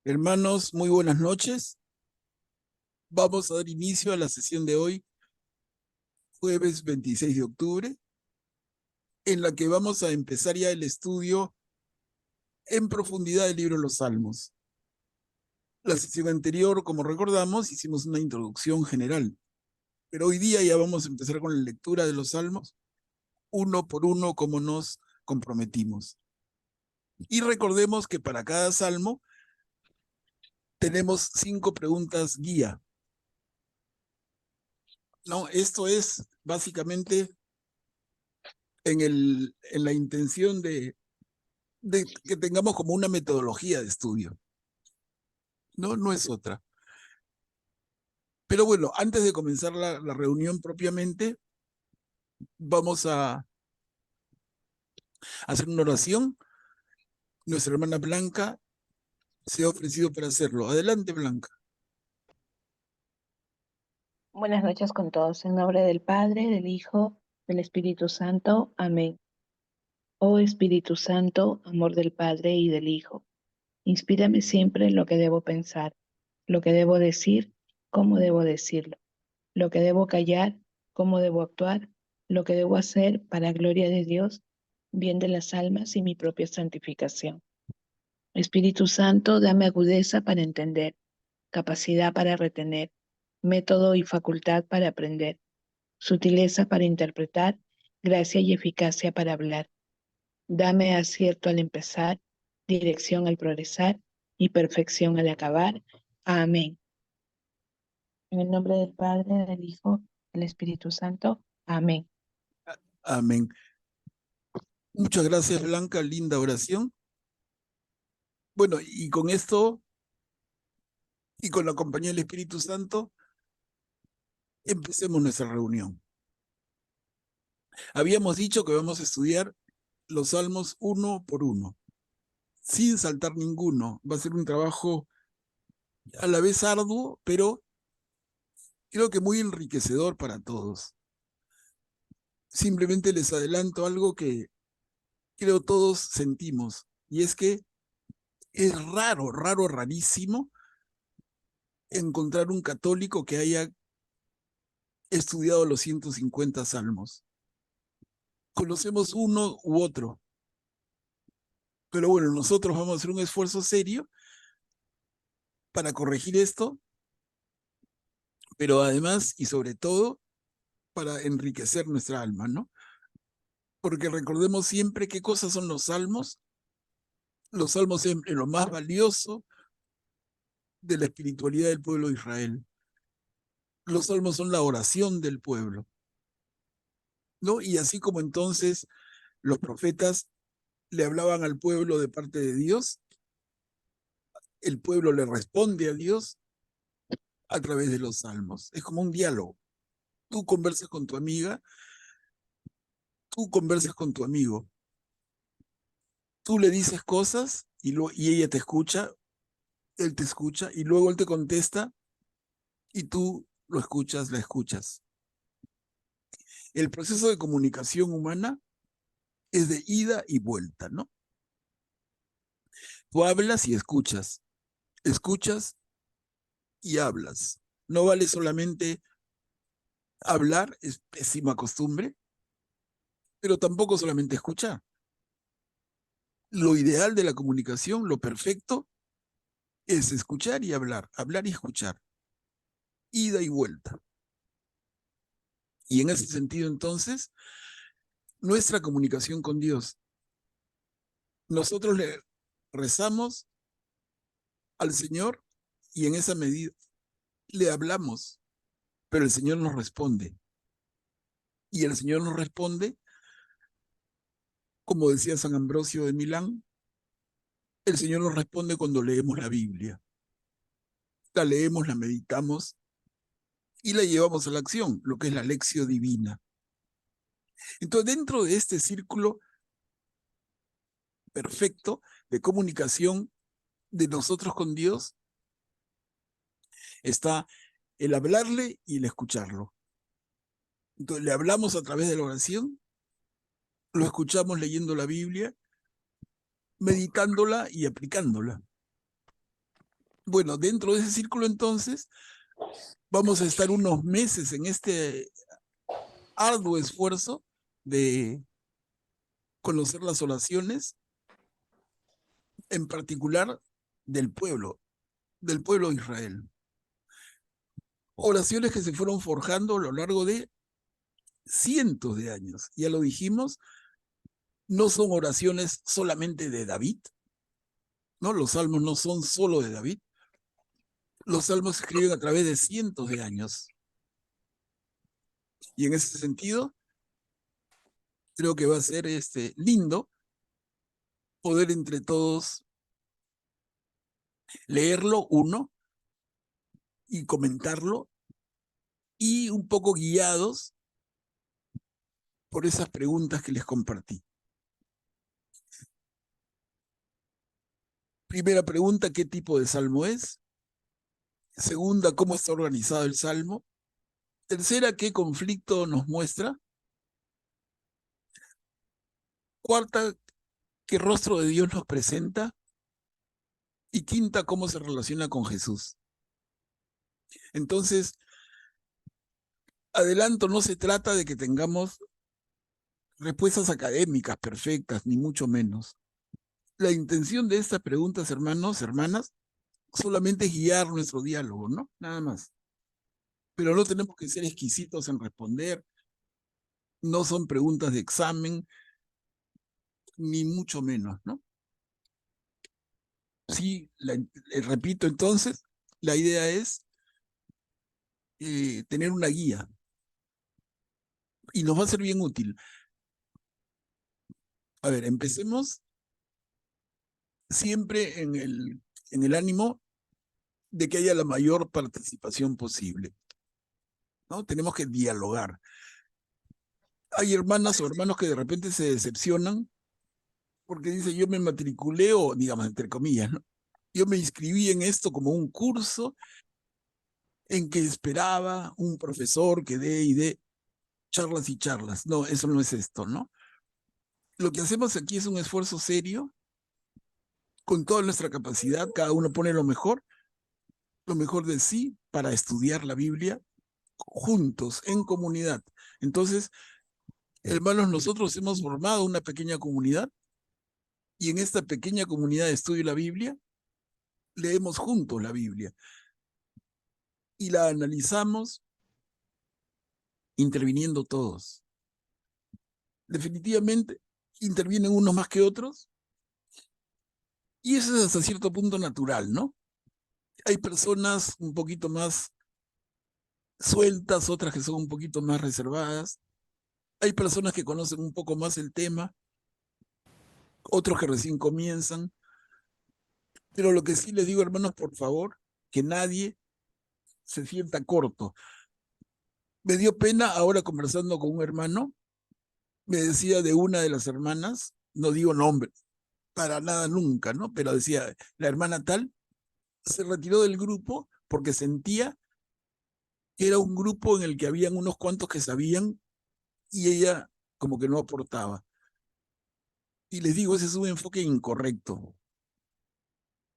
Hermanos, muy buenas noches. Vamos a dar inicio a la sesión de hoy, jueves 26 de octubre, en la que vamos a empezar ya el estudio en profundidad del libro de los Salmos. La sesión anterior, como recordamos, hicimos una introducción general, pero hoy día ya vamos a empezar con la lectura de los Salmos, uno por uno, como nos comprometimos. Y recordemos que para cada salmo tenemos 5 preguntas guía, ¿no? Esto es básicamente en la intención de que tengamos como una metodología de estudio. No es otra. Pero bueno, antes de comenzar la reunión propiamente, vamos a hacer una oración. Nuestra hermana Blanca se ha ofrecido para hacerlo. Adelante, Blanca. Buenas noches con todos. En nombre del Padre, del Hijo, del Espíritu Santo. Amén. Oh Espíritu Santo, amor del Padre y del Hijo, inspírame siempre en lo que debo pensar, lo que debo decir, cómo debo decirlo, lo que debo callar, cómo debo actuar, lo que debo hacer para gloria de Dios, bien de las almas y mi propia santificación. Espíritu Santo, dame agudeza para entender, capacidad para retener, método y facultad para aprender, sutileza para interpretar, gracia y eficacia para hablar. Dame acierto al empezar, dirección al progresar y perfección al acabar. Amén. En el nombre del Padre, del Hijo, del Espíritu Santo. Amén. Amén. Muchas gracias, Blanca. Linda oración. Bueno, y con esto, y con la compañía del Espíritu Santo, empecemos nuestra reunión. Habíamos dicho que vamos a estudiar los salmos uno por uno, sin saltar ninguno. Va a ser un trabajo a la vez arduo, pero creo que muy enriquecedor para todos. Simplemente les adelanto algo que creo todos sentimos, y es que es rarísimo encontrar un católico que haya estudiado los 150 salmos. Conocemos uno u otro, pero bueno, nosotros vamos a hacer un esfuerzo serio para corregir esto, pero además y sobre todo para enriquecer nuestra alma, ¿no? Porque recordemos siempre qué cosas son los salmos. Los salmos es lo más valioso de la espiritualidad del pueblo de Israel. Los salmos son la oración del pueblo, ¿no? Y así como entonces los profetas le hablaban al pueblo de parte de Dios, el pueblo le responde a Dios a través de los salmos. Es como un diálogo. Tú conversas con tu amiga, tú conversas con tu amigo, tú le dices cosas y ella te escucha, él te escucha y luego él te contesta y tú lo escuchas, la escuchas. El proceso de comunicación humana es de ida y vuelta, ¿no? Tú hablas y escuchas, escuchas y hablas. No vale solamente hablar, es pésima costumbre, pero tampoco solamente escuchar. Lo ideal de la comunicación, lo perfecto, es escuchar y hablar y escuchar, ida y vuelta. Y en ese sentido, entonces, nuestra comunicación con Dios, nosotros le rezamos al Señor y en esa medida le hablamos, pero el Señor nos responde. Y el Señor nos responde, como decía San Ambrosio de Milán, el Señor nos responde cuando leemos la Biblia. La leemos, la meditamos y la llevamos a la acción, lo que es la lección divina. Entonces, dentro de este círculo perfecto de comunicación de nosotros con Dios, está el hablarle y el escucharlo. Entonces, le hablamos a través de la oración, lo escuchamos leyendo la Biblia, meditándola y aplicándola. Bueno, dentro de ese círculo entonces vamos a estar unos meses en este arduo esfuerzo de conocer las oraciones, en particular del pueblo de Israel. Oraciones que se fueron forjando a lo largo de cientos de años. Ya lo dijimos, no son oraciones solamente de David, ¿no? Los salmos no son solo de David. Los salmos se escriben a través de cientos de años. Y en ese sentido, creo que va a ser lindo poder entre todos leerlo uno y comentarlo y un poco guiados por esas preguntas que les compartí. Primera pregunta, ¿qué tipo de salmo es? Segunda, ¿cómo está organizado el salmo? Tercera, ¿qué conflicto nos muestra? Cuarta, ¿qué rostro de Dios nos presenta? Y quinta, ¿cómo se relaciona con Jesús? Entonces, adelanto, no se trata de que tengamos respuestas académicas perfectas, ni mucho menos. La intención de estas preguntas, hermanos, hermanas, solamente es guiar nuestro diálogo, ¿no? Nada más. Pero no tenemos que ser exquisitos en responder, no son preguntas de examen, ni mucho menos, ¿no? Sí, repito entonces, la idea es tener una guía y nos va a ser bien útil. A ver, empecemos siempre en el ánimo de que haya la mayor participación posible, ¿no? Tenemos que dialogar. Hay hermanas o hermanos que de repente se decepcionan porque dice yo me matriculé o digamos entre comillas, ¿no? Yo me inscribí en esto como un curso en que esperaba un profesor que dé y dé charlas y charlas. No, eso no es esto, ¿no? Lo que hacemos aquí es un esfuerzo serio, con toda nuestra capacidad, cada uno pone lo mejor de sí para estudiar la Biblia juntos, en comunidad. Entonces, hermanos, nosotros hemos formado una pequeña comunidad y en esta pequeña comunidad de estudio de la Biblia, leemos juntos la Biblia y la analizamos interviniendo todos. Definitivamente, intervienen unos más que otros y eso es hasta cierto punto natural, ¿no? Hay personas un poquito más sueltas, otras que son un poquito más reservadas. Hay personas que conocen un poco más el tema, otros que recién comienzan. Pero lo que sí les digo, hermanos, por favor, que nadie se sienta corto. Me dio pena ahora conversando con un hermano, me decía de una de las hermanas, no digo nombre, para nada nunca, ¿no? Pero decía, la hermana tal se retiró del grupo porque sentía que era un grupo en el que habían unos cuantos que sabían y ella como que no aportaba. Y les digo, ese es un enfoque incorrecto.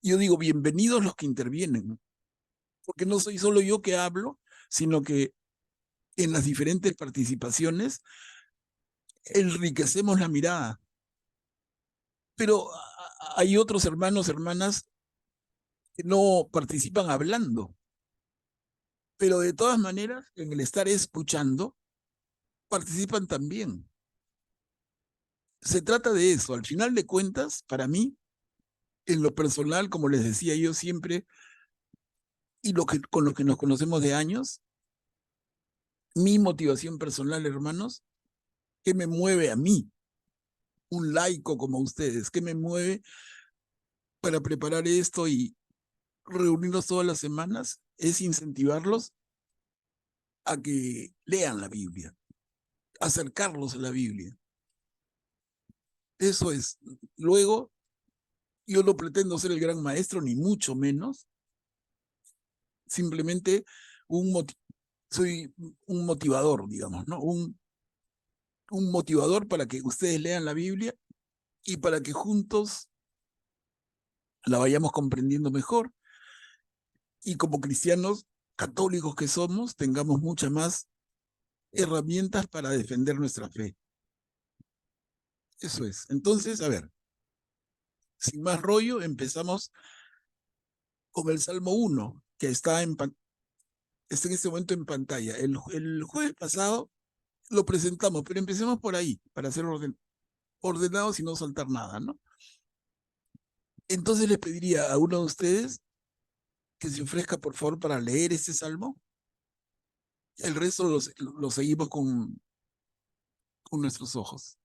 Yo digo, bienvenidos los que intervienen, porque no soy solo yo que hablo, sino que en las diferentes participaciones enriquecemos la mirada. Pero hay otros hermanos, hermanas que no participan hablando, pero de todas maneras, en el estar escuchando, participan también. Se trata de eso. Al final de cuentas, para mí, en lo personal, como les decía yo siempre, y con lo que nos conocemos de años, mi motivación personal, hermanos, ¿qué me mueve a mí, un laico como ustedes? ¿Qué me mueve para preparar esto y reunirnos todas las semanas? Es incentivarlos a que lean la Biblia, acercarlos a la Biblia. Eso es. Luego, yo no pretendo ser el gran maestro, ni mucho menos. Simplemente soy un motivador, digamos, ¿no? Un motivador para que ustedes lean la Biblia y para que juntos la vayamos comprendiendo mejor y como cristianos católicos que somos, tengamos muchas más herramientas para defender nuestra fe. Eso es. Entonces, a ver, sin más rollo, empezamos con el Salmo 1, que está en este momento en pantalla. El jueves pasado lo presentamos, pero empecemos por ahí, para ser ordenados y no saltar nada, ¿no? Entonces les pediría a uno de ustedes que se ofrezca, por favor, para leer este salmo. El resto lo seguimos con nuestros ojos.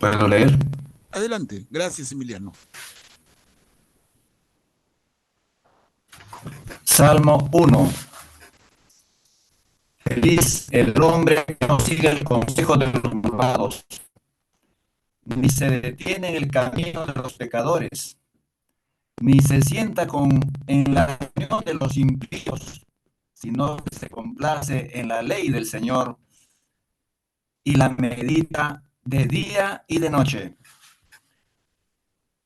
¿Puedo leer? Adelante. Gracias, Emiliano. Salmo 1. Feliz el hombre que no sigue el consejo de los malvados, ni se detiene en el camino de los pecadores, ni se sienta en la reunión de los impíos, sino que se complace en la ley del Señor y la medita de día y de noche.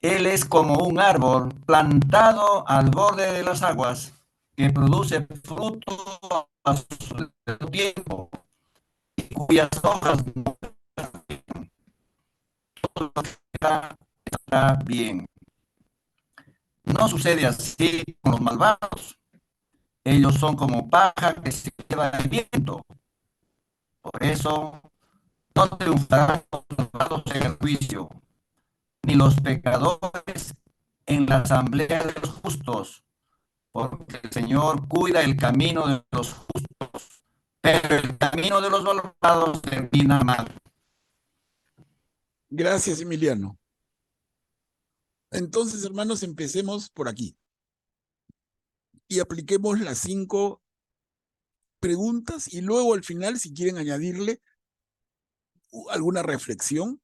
Él es como un árbol plantado al borde de las aguas, que produce fruto a su tiempo, y cuyas hojas no está bien. No sucede así con los malvados. Ellos son como paja que se lleva el viento. Por eso no triunfarán los malvados en el juicio, ni los pecadores en la asamblea de los justos, porque el Señor cuida el camino de los justos, pero el camino de los malvados termina mal. Gracias, Emiliano. Entonces, hermanos, empecemos por aquí y apliquemos las 5 preguntas y luego al final, si quieren añadirle alguna reflexión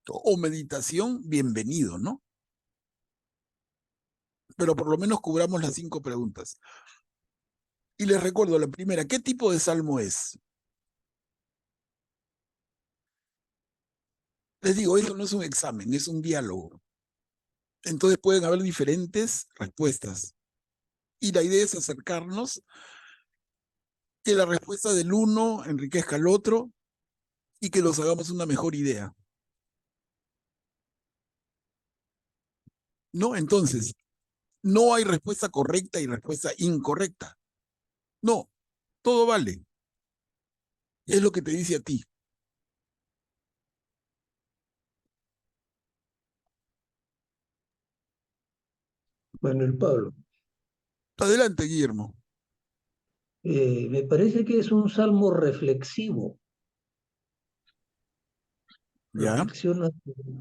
o meditación, bienvenido, ¿no? Pero por lo menos cubramos las 5 preguntas. Y les recuerdo la primera, ¿qué tipo de salmo es? Les digo, eso no es un examen, es un diálogo. Entonces pueden haber diferentes respuestas. Y la idea es acercarnos, que la respuesta del uno enriquezca al otro y que los hagamos una mejor idea. ¿No? Entonces, no hay respuesta correcta y respuesta incorrecta. No, todo vale. Es lo que te dice a ti. Manuel Pablo, Adelante, Guillermo. me parece que es un salmo reflexivo. ¿Ya?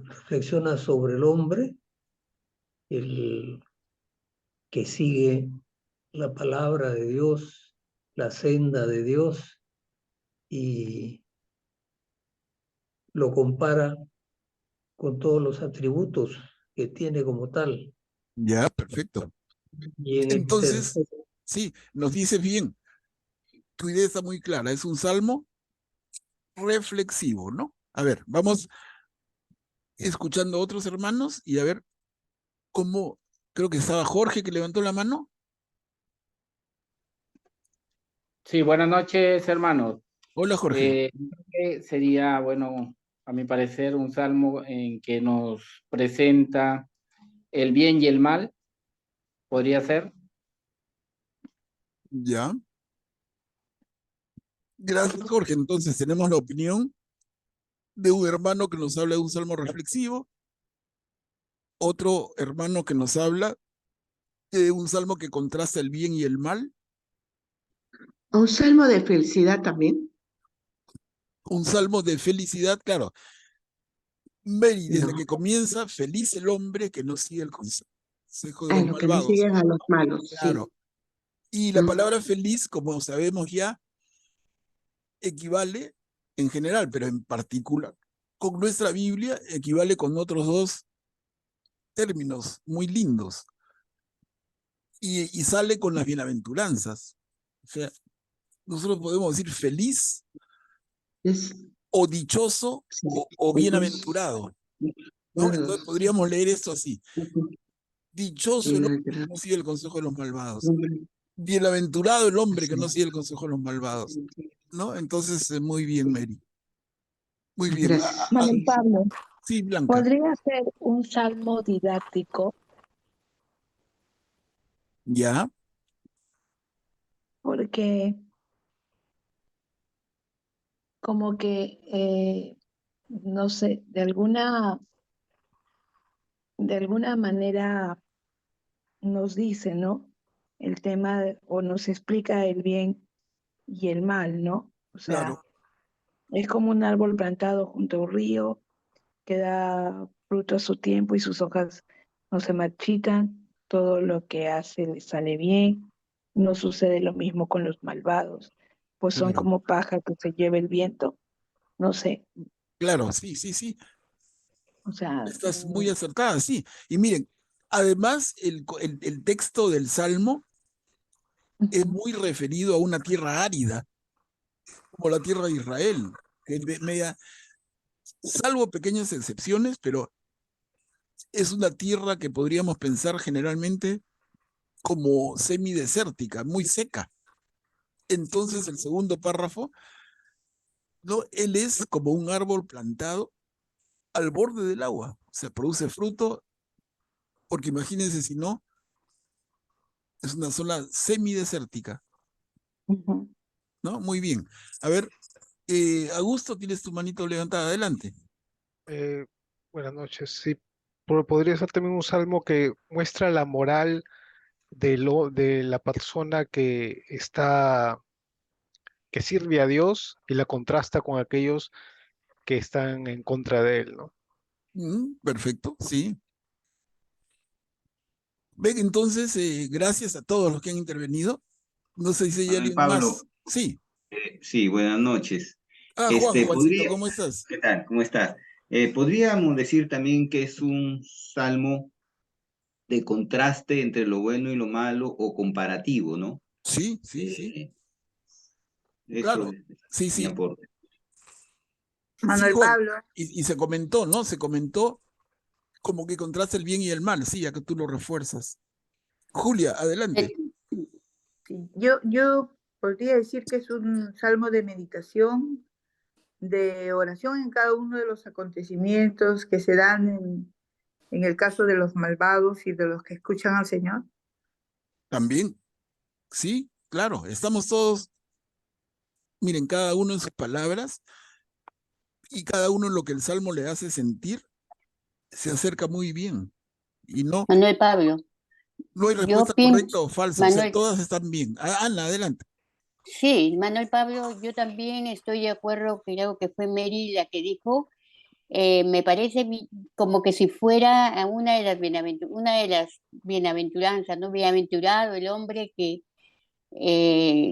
Reflexiona sobre el hombre, el que sigue la palabra de Dios, la senda de Dios, y lo compara con todos los atributos que tiene como tal. Ya, perfecto. Y en el Entonces, tercer, sí, nos dices bien. Tu idea está muy clara. Es un salmo reflexivo, ¿no? A ver, vamos escuchando a otros hermanos y a ver cómo, creo que estaba Jorge que levantó la mano. Sí, buenas noches, hermanos. Hola, Jorge. Sería, bueno, a mi parecer, un salmo en que nos presenta el bien y el mal, podría ser. Ya. Gracias, Jorge. Entonces tenemos la opinión de un hermano que nos habla de un salmo reflexivo, otro hermano que nos habla de un salmo que contrasta el bien y el mal, Un salmo de felicidad también. un salmo de felicidad, claro. Mary, desde No. que comienza, feliz el hombre que no sigue el consejo de A los los que no malvados. siguen a los malos, sí. Claro. Y la palabra feliz, como sabemos ya, equivale en general, pero en particular con nuestra Biblia, equivale con otros 2 términos muy lindos. Y sale con las bienaventuranzas. O sea, nosotros podemos decir feliz Es, o dichoso sí, o feliz. bienaventurado. ¿no? Entonces podríamos leer esto así. Ujú. Dichoso el hombre que no sigue el consejo de los malvados. Ujú. Bienaventurado el hombre que Así no es. sigue el consejo de los malvados, Sí. ¿no? Entonces, muy bien, Mary. Muy bien. Gracias. Manuel Pablo, Sí, Blanca. ¿podría ser un salmo didáctico? ¿Ya? Porque como que, no sé, de alguna manera nos dice, ¿no? El tema o nos explica el bien y el mal, ¿no? O sea, Claro, es como un árbol plantado junto a un río que da fruto a su tiempo y sus hojas no se marchitan, todo lo que hace le sale bien, no sucede lo mismo con los malvados, pues son claro, como paja que se lleva el viento, no sé, claro, sí, sí, sí. o sea, Estás muy acertada, sí. Y miren, además, el texto del Salmo es ujú, muy referido a una tierra árida, como la tierra de Israel, que es media, salvo pequeñas excepciones, pero es una tierra que podríamos pensar generalmente como semidesértica, muy seca. Entonces, el segundo párrafo, ¿no? Él es como un árbol plantado al borde del agua, o sea, produce fruto, porque imagínense si no, es una zona semidesértica, ujú. ¿no? Muy bien. A ver, Augusto, tienes tu manito levantada, adelante. Eh, Buenas noches. Sí, podría ser también un salmo que muestra la moral de la persona que sirve a Dios y la contrasta con aquellos que están en contra de él, ¿no? Perfecto, sí. Ven, entonces, gracias a todos los que han intervenido. No sé si hay Manuel alguien más. Pablo, Sí. sí, buenas noches. Juancito, Podría, ¿cómo estás? ¿qué tal? ¿Cómo estás? Podríamos decir también que es un salmo de contraste entre lo bueno y lo malo o comparativo, ¿no? Sí, sí, sí, Eh, Eso claro. Sí, es mi sí. aporte. Sí, Manuel Juan. Pablo, Y se comentó, ¿no? Se comentó como que contrasta el bien y el mal, sí, ya que tú lo refuerzas. Julia, adelante. sí, yo podría decir que es un salmo de meditación, de oración en cada uno de los acontecimientos que se dan en el caso de los malvados y de los que escuchan al Señor. También, sí, claro, estamos todos, miren, cada uno en sus palabras y cada uno en lo que el salmo le hace sentir, se acerca muy bien. Y no, Manuel Pablo, no hay yo respuesta correcta pienso, o falsa, o sea, Manuel, todas están bien. Ana, adelante. sí, Manuel Pablo, yo también estoy de acuerdo, creo que fue Mary la que dijo, me parece como que si fuera a una de las bienaventuranzas, ¿no? Bienaventurado el hombre que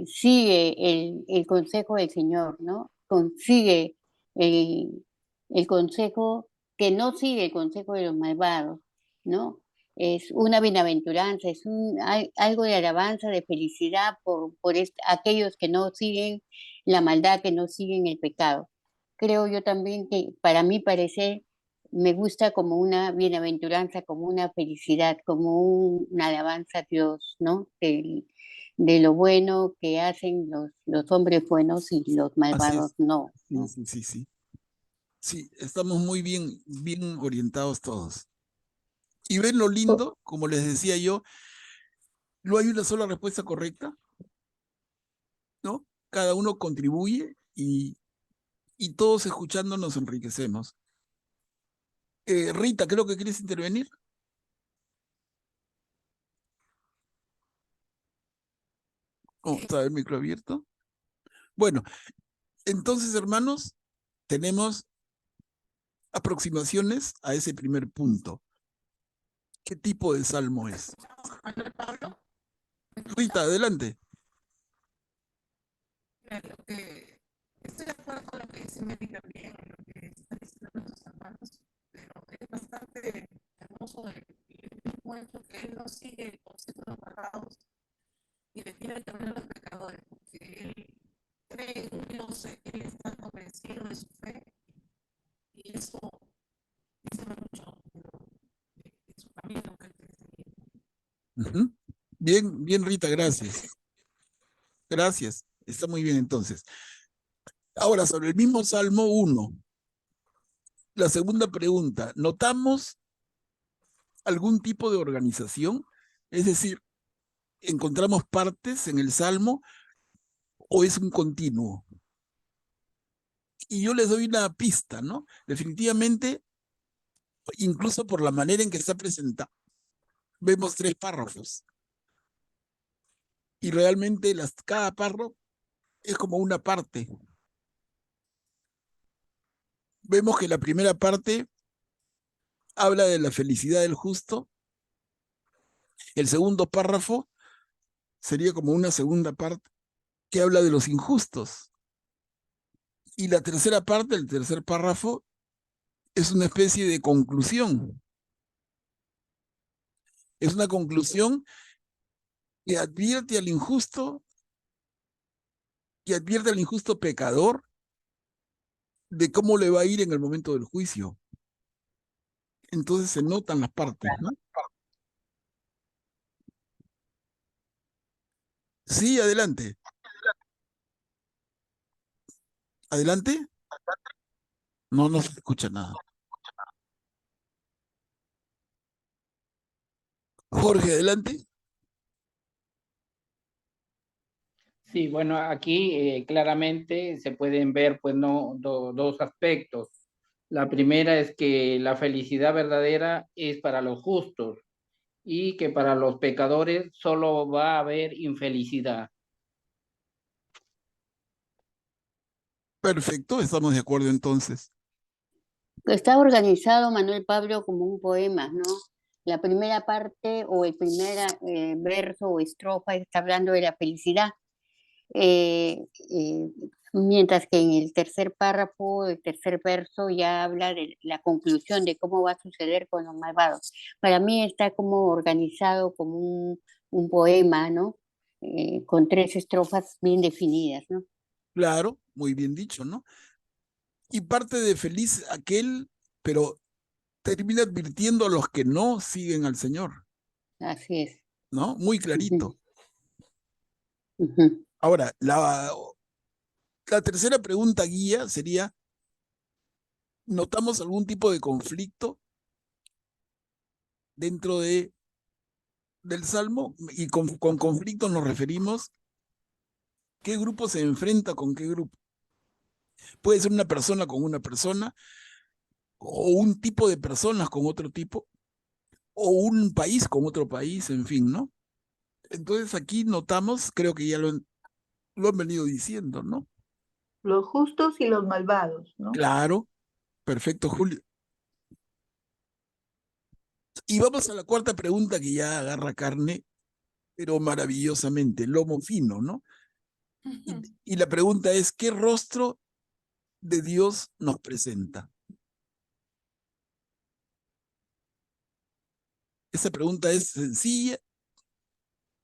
sigue el consejo del Señor, ¿no? Consigue el consejo, que no sigue el consejo de los malvados, ¿no? Es una bienaventuranza, es algo de alabanza, de felicidad por aquellos que no siguen la maldad, que no siguen el pecado. Creo yo también que, para mí parecer, me gusta como una bienaventuranza, como una felicidad, como una alabanza a Dios, ¿no? De lo bueno que hacen los hombres buenos y los Así malvados es. no, Sí, ¿no? sí, sí, sí. Sí, estamos muy bien, bien orientados todos. Y ven lo lindo, como les decía yo, no hay una sola respuesta correcta, ¿no? Cada uno contribuye y todos escuchando nos enriquecemos. Rita, creo que quieres intervenir. Oh, está el micro abierto. Bueno, entonces, hermanos, tenemos aproximaciones a ese primer punto. ¿Qué tipo de salmo es? Rita, adelante. Lo que estoy de acuerdo con lo que dice Mary también, lo que están diciendo nuestros hermanos, pero es bastante hermoso el encuentro que él no sigue el concepto de los malvados y le tira el camino a los pecadores, porque él cree en un Dios, él está convencido de su fe y eso dice mucho. Ujú. Bien, bien, Rita, gracias. Gracias. Está muy bien entonces. Ahora, sobre el mismo Salmo 1, la segunda pregunta, ¿notamos algún tipo de organización? Es decir, ¿encontramos partes en el Salmo o es un continuo? Y yo les doy una pista, ¿no? Definitivamente, incluso por la manera en que está presentado, vemos 3 párrafos. Y realmente cada párrafo es como una parte. Vemos que la primera parte habla de la felicidad del justo. El segundo párrafo sería como una segunda parte que habla de los injustos. Y la tercera parte, el tercer párrafo, es una especie de conclusión. Es una conclusión que advierte al injusto, pecador de cómo le va a ir en el momento del juicio. Entonces se notan las partes, ¿no? Sí, adelante. ¿Adelante? No se escucha nada. Jorge, adelante. Sí, bueno, aquí claramente se pueden ver pues dos aspectos. La primera es que la felicidad verdadera es para los justos y que para los pecadores solo va a haber infelicidad. Perfecto, estamos de acuerdo entonces. Está organizado, Manuel Pablo, como un poema, ¿no? La primera parte o el primer verso o estrofa está hablando de la felicidad, mientras que en el tercer párrafo, el tercer verso ya habla de la conclusión de cómo va a suceder con los malvados. Para mí está como organizado como un poema, ¿no? Con 3 estrofas bien definidas, ¿no? Claro, muy bien dicho, ¿no? Y parte de feliz aquel, pero termina advirtiendo a los que no siguen al Señor, Así es. ¿no? Muy clarito. Ujú. Ahora, la tercera pregunta guía sería, ¿notamos algún tipo de conflicto dentro del Salmo? Y con conflicto nos referimos, ¿qué grupo se enfrenta con qué grupo? Puede ser una persona con una persona, o un tipo de personas con otro tipo, o un país con otro país, en fin, ¿no? Entonces aquí notamos, creo que ya lo han venido diciendo, ¿no? Los justos y los malvados, ¿no? Claro, perfecto, Julio. Y vamos a la cuarta pregunta que ya agarra carne, pero maravillosamente, lomo fino, ¿no? Y la pregunta es, ¿qué rostro de Dios nos presenta? Esa pregunta es sencilla,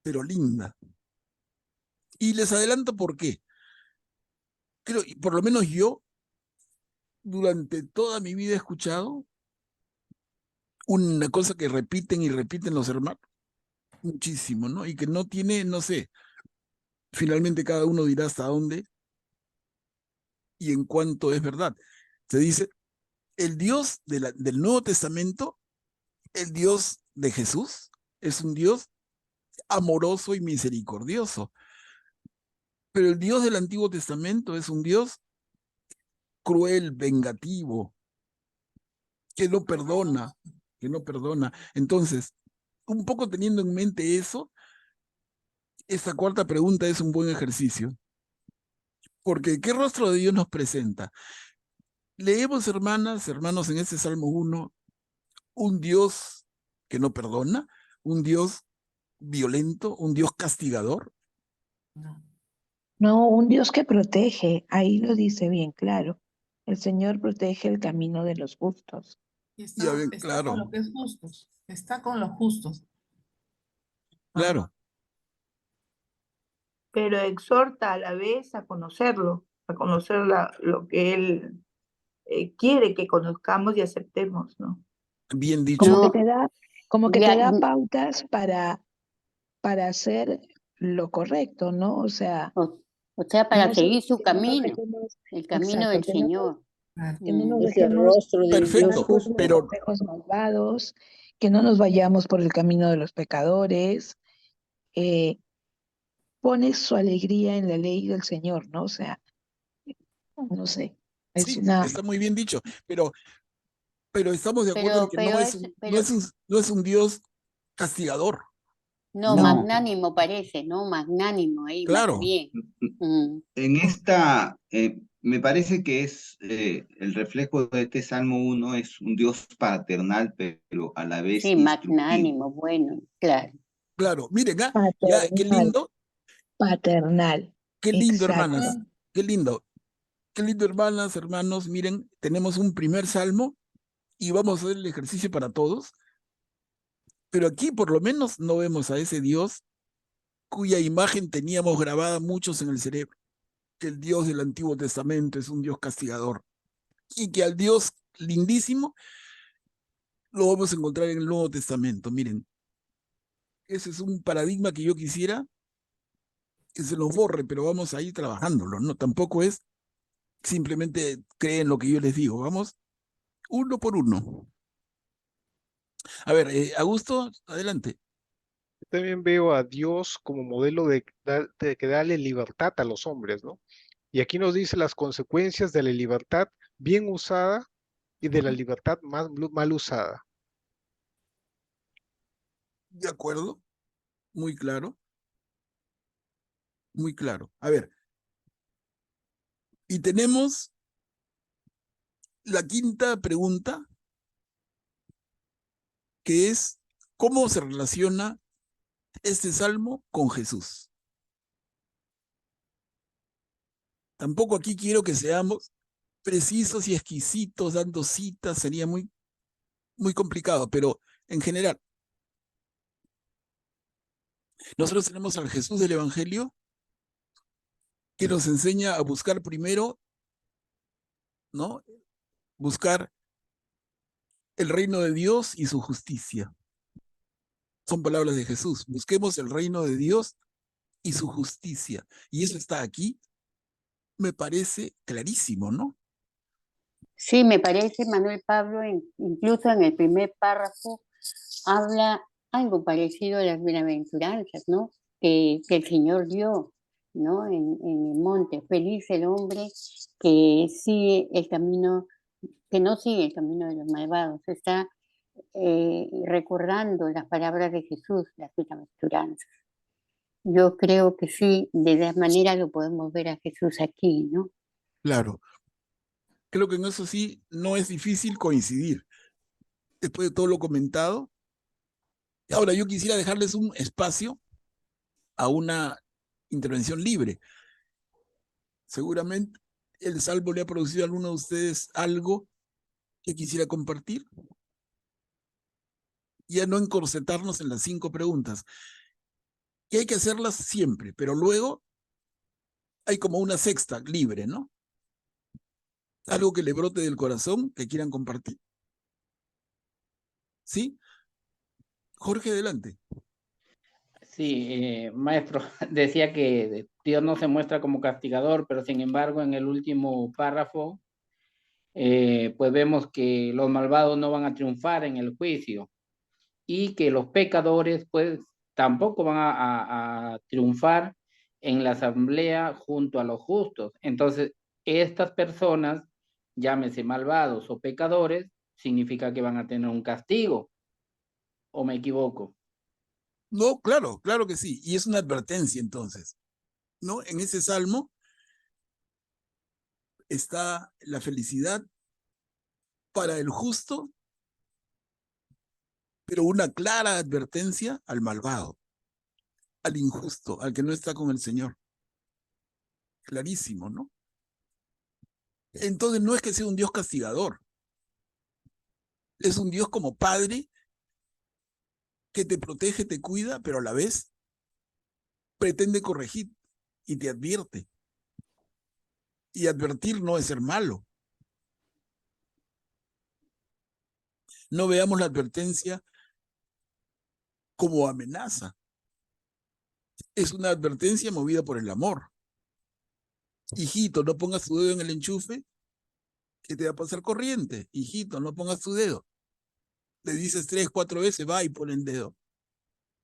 pero linda. Y les adelanto por qué. Creo, por lo menos yo, durante toda mi vida he escuchado una cosa que repiten y repiten los hermanos muchísimo, ¿no? Y que no tiene, no sé, finalmente cada uno dirá hasta dónde y en cuánto es verdad. Se dice, el Dios del Nuevo Testamento, el Dios de Jesús, es un Dios amoroso y misericordioso. Pero el Dios del Antiguo Testamento es un Dios cruel, vengativo, que no perdona, que no perdona. Entonces, un poco teniendo en mente eso, esta cuarta pregunta es un buen ejercicio. Porque, ¿qué rostro de Dios nos presenta? Leemos, hermanas, hermanos, en este Salmo 1, un Dios que no perdona, un Dios violento, un Dios castigador. No, un Dios que protege, ahí lo dice bien claro. El Señor protege el camino de los justos. Y Ya ven, está con claro, lo que es justos, está con los justos. claro, Pero exhorta a la vez a conocerlo, a conocer lo que Él quiere que conozcamos y aceptemos, ¿no? bien dicho. Como que No, te da, como que ya, te da pautas para para hacer lo correcto, ¿no? O sea, para no seguir su que no nos camino, dejemos, el camino exacto, del que no nos, Señor. que no nos Es el dejemos rostro del Dios Perfecto, por justo. pero consejos malvados, que no nos vayamos por el camino de los pecadores. Pone su alegría en la ley del Señor, ¿no? O sea, no sé, es sí, una... está muy bien dicho, pero estamos de acuerdo en que Pero no es un Dios castigador. no, No. magnánimo parece, ¿no? Magnánimo ahí, más Claro. bien. Mm. En esta, me parece que es el reflejo de este Salmo 1, es un Dios paternal, pero a la vez Sí, instructivo. magnánimo, bueno, claro. Claro, miren, ya, qué Paternal, paternal, qué lindo, exacto. hermanas, qué lindo, hermanas, hermanos, miren, tenemos un primer salmo y vamos a hacer el ejercicio para todos, pero aquí por lo menos no vemos a ese Dios cuya imagen teníamos grabada muchos en el cerebro, que el Dios del Antiguo Testamento es un Dios castigador, y que al Dios lindísimo lo vamos a encontrar en el Nuevo Testamento. Miren, ese es un paradigma que yo quisiera que se los borre, pero vamos a ir trabajándolo, ¿no? Tampoco es simplemente creen lo que yo les digo, vamos uno por uno. A ver, Augusto, adelante. También veo a Dios como modelo de que darle libertad a los hombres, ¿no? Y aquí nos dice las consecuencias de la libertad bien usada y de la libertad mal usada. De acuerdo, muy claro, muy claro. A ver, y tenemos la quinta pregunta, que es, ¿cómo se relaciona este salmo con Jesús? Tampoco aquí quiero que seamos precisos y exquisitos dando citas, sería muy, muy complicado, pero en general, nosotros tenemos al Jesús del Evangelio que nos enseña a buscar primero, ¿no? Buscar el reino de Dios y su justicia. Son palabras de Jesús. Busquemos el reino de Dios y su justicia. Y eso está aquí, me parece clarísimo, ¿no? Sí, me parece, Manuel Pablo, incluso en el primer párrafo, habla algo parecido a las bienaventuranzas, ¿no? Que el Señor dio, ¿no? En el monte. Feliz el hombre que sigue el camino, que no sigue el camino de los malvados. Está recordando las palabras de Jesús, las bienaventuranzas. Yo creo que sí, de esa manera lo podemos ver a Jesús aquí, ¿no? Claro. Creo que en eso sí no es difícil coincidir. Después de todo lo comentado. Ahora, yo quisiera dejarles un espacio a una intervención libre. Seguramente el salvo le ha producido a alguno de ustedes algo que quisiera compartir. Ya no encorsetarnos en las 5 preguntas, que hay que hacerlas siempre, pero luego hay como una sexta libre, ¿no? Algo que le brote del corazón que quieran compartir. ¿Sí? Jorge, adelante. Sí, maestro, decía que Dios no se muestra como castigador, pero sin embargo en el último párrafo, pues vemos que los malvados no van a triunfar en el juicio y que los pecadores pues tampoco van a triunfar en la asamblea junto a los justos. Entonces, estas personas, llámese malvados o pecadores, significa que van a tener un castigo, ¿o me equivoco? No, claro, claro que sí. Y es una advertencia entonces, ¿no? En ese salmo está la felicidad para el justo, pero una clara advertencia al malvado, al injusto, al que no está con el Señor. Clarísimo, ¿no? Entonces no es que sea un Dios castigador, es un Dios como padre que te protege, te cuida, pero a la vez pretende corregir y te advierte. Y advertir no es ser malo. No veamos la advertencia como amenaza, Es una advertencia movida por el amor. Hijito, no pongas tu dedo en el enchufe, que te va a pasar corriente. Hijito, no pongas tu dedo. Le dices 3, 4 veces, va y pone el dedo.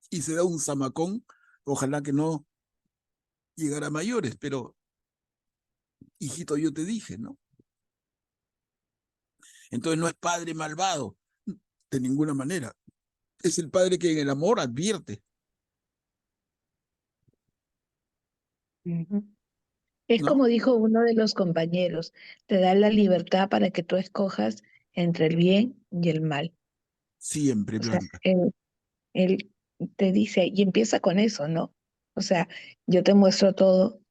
Y se da un zamacón, ojalá que no llegara a mayores, pero hijito, yo te dije, ¿no? Entonces no es padre malvado, de ninguna manera. Es el padre que en el amor advierte. Es ¿No? como dijo uno de los compañeros, te da la libertad para que tú escojas entre el bien y el mal. Siempre, O sea, Blanca. él te dice, y empieza con eso, ¿no? O sea, yo te muestro todo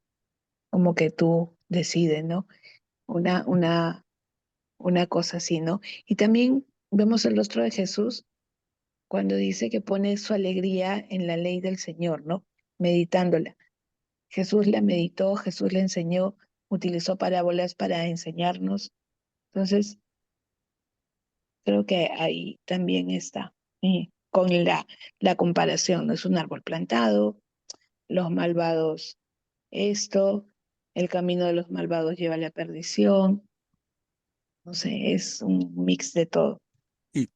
como que tú decides, ¿no? Una cosa así, ¿no? Y también vemos el rostro de Jesús cuando dice que pone su alegría en la ley del Señor, ¿no? Meditándola. Jesús la meditó, Jesús la enseñó, utilizó parábolas para enseñarnos. Entonces, creo que ahí también está, con la comparación, ¿no? Es un árbol plantado, los malvados esto, el camino de los malvados lleva a la perdición, no sé, es un mix de todo. Sí.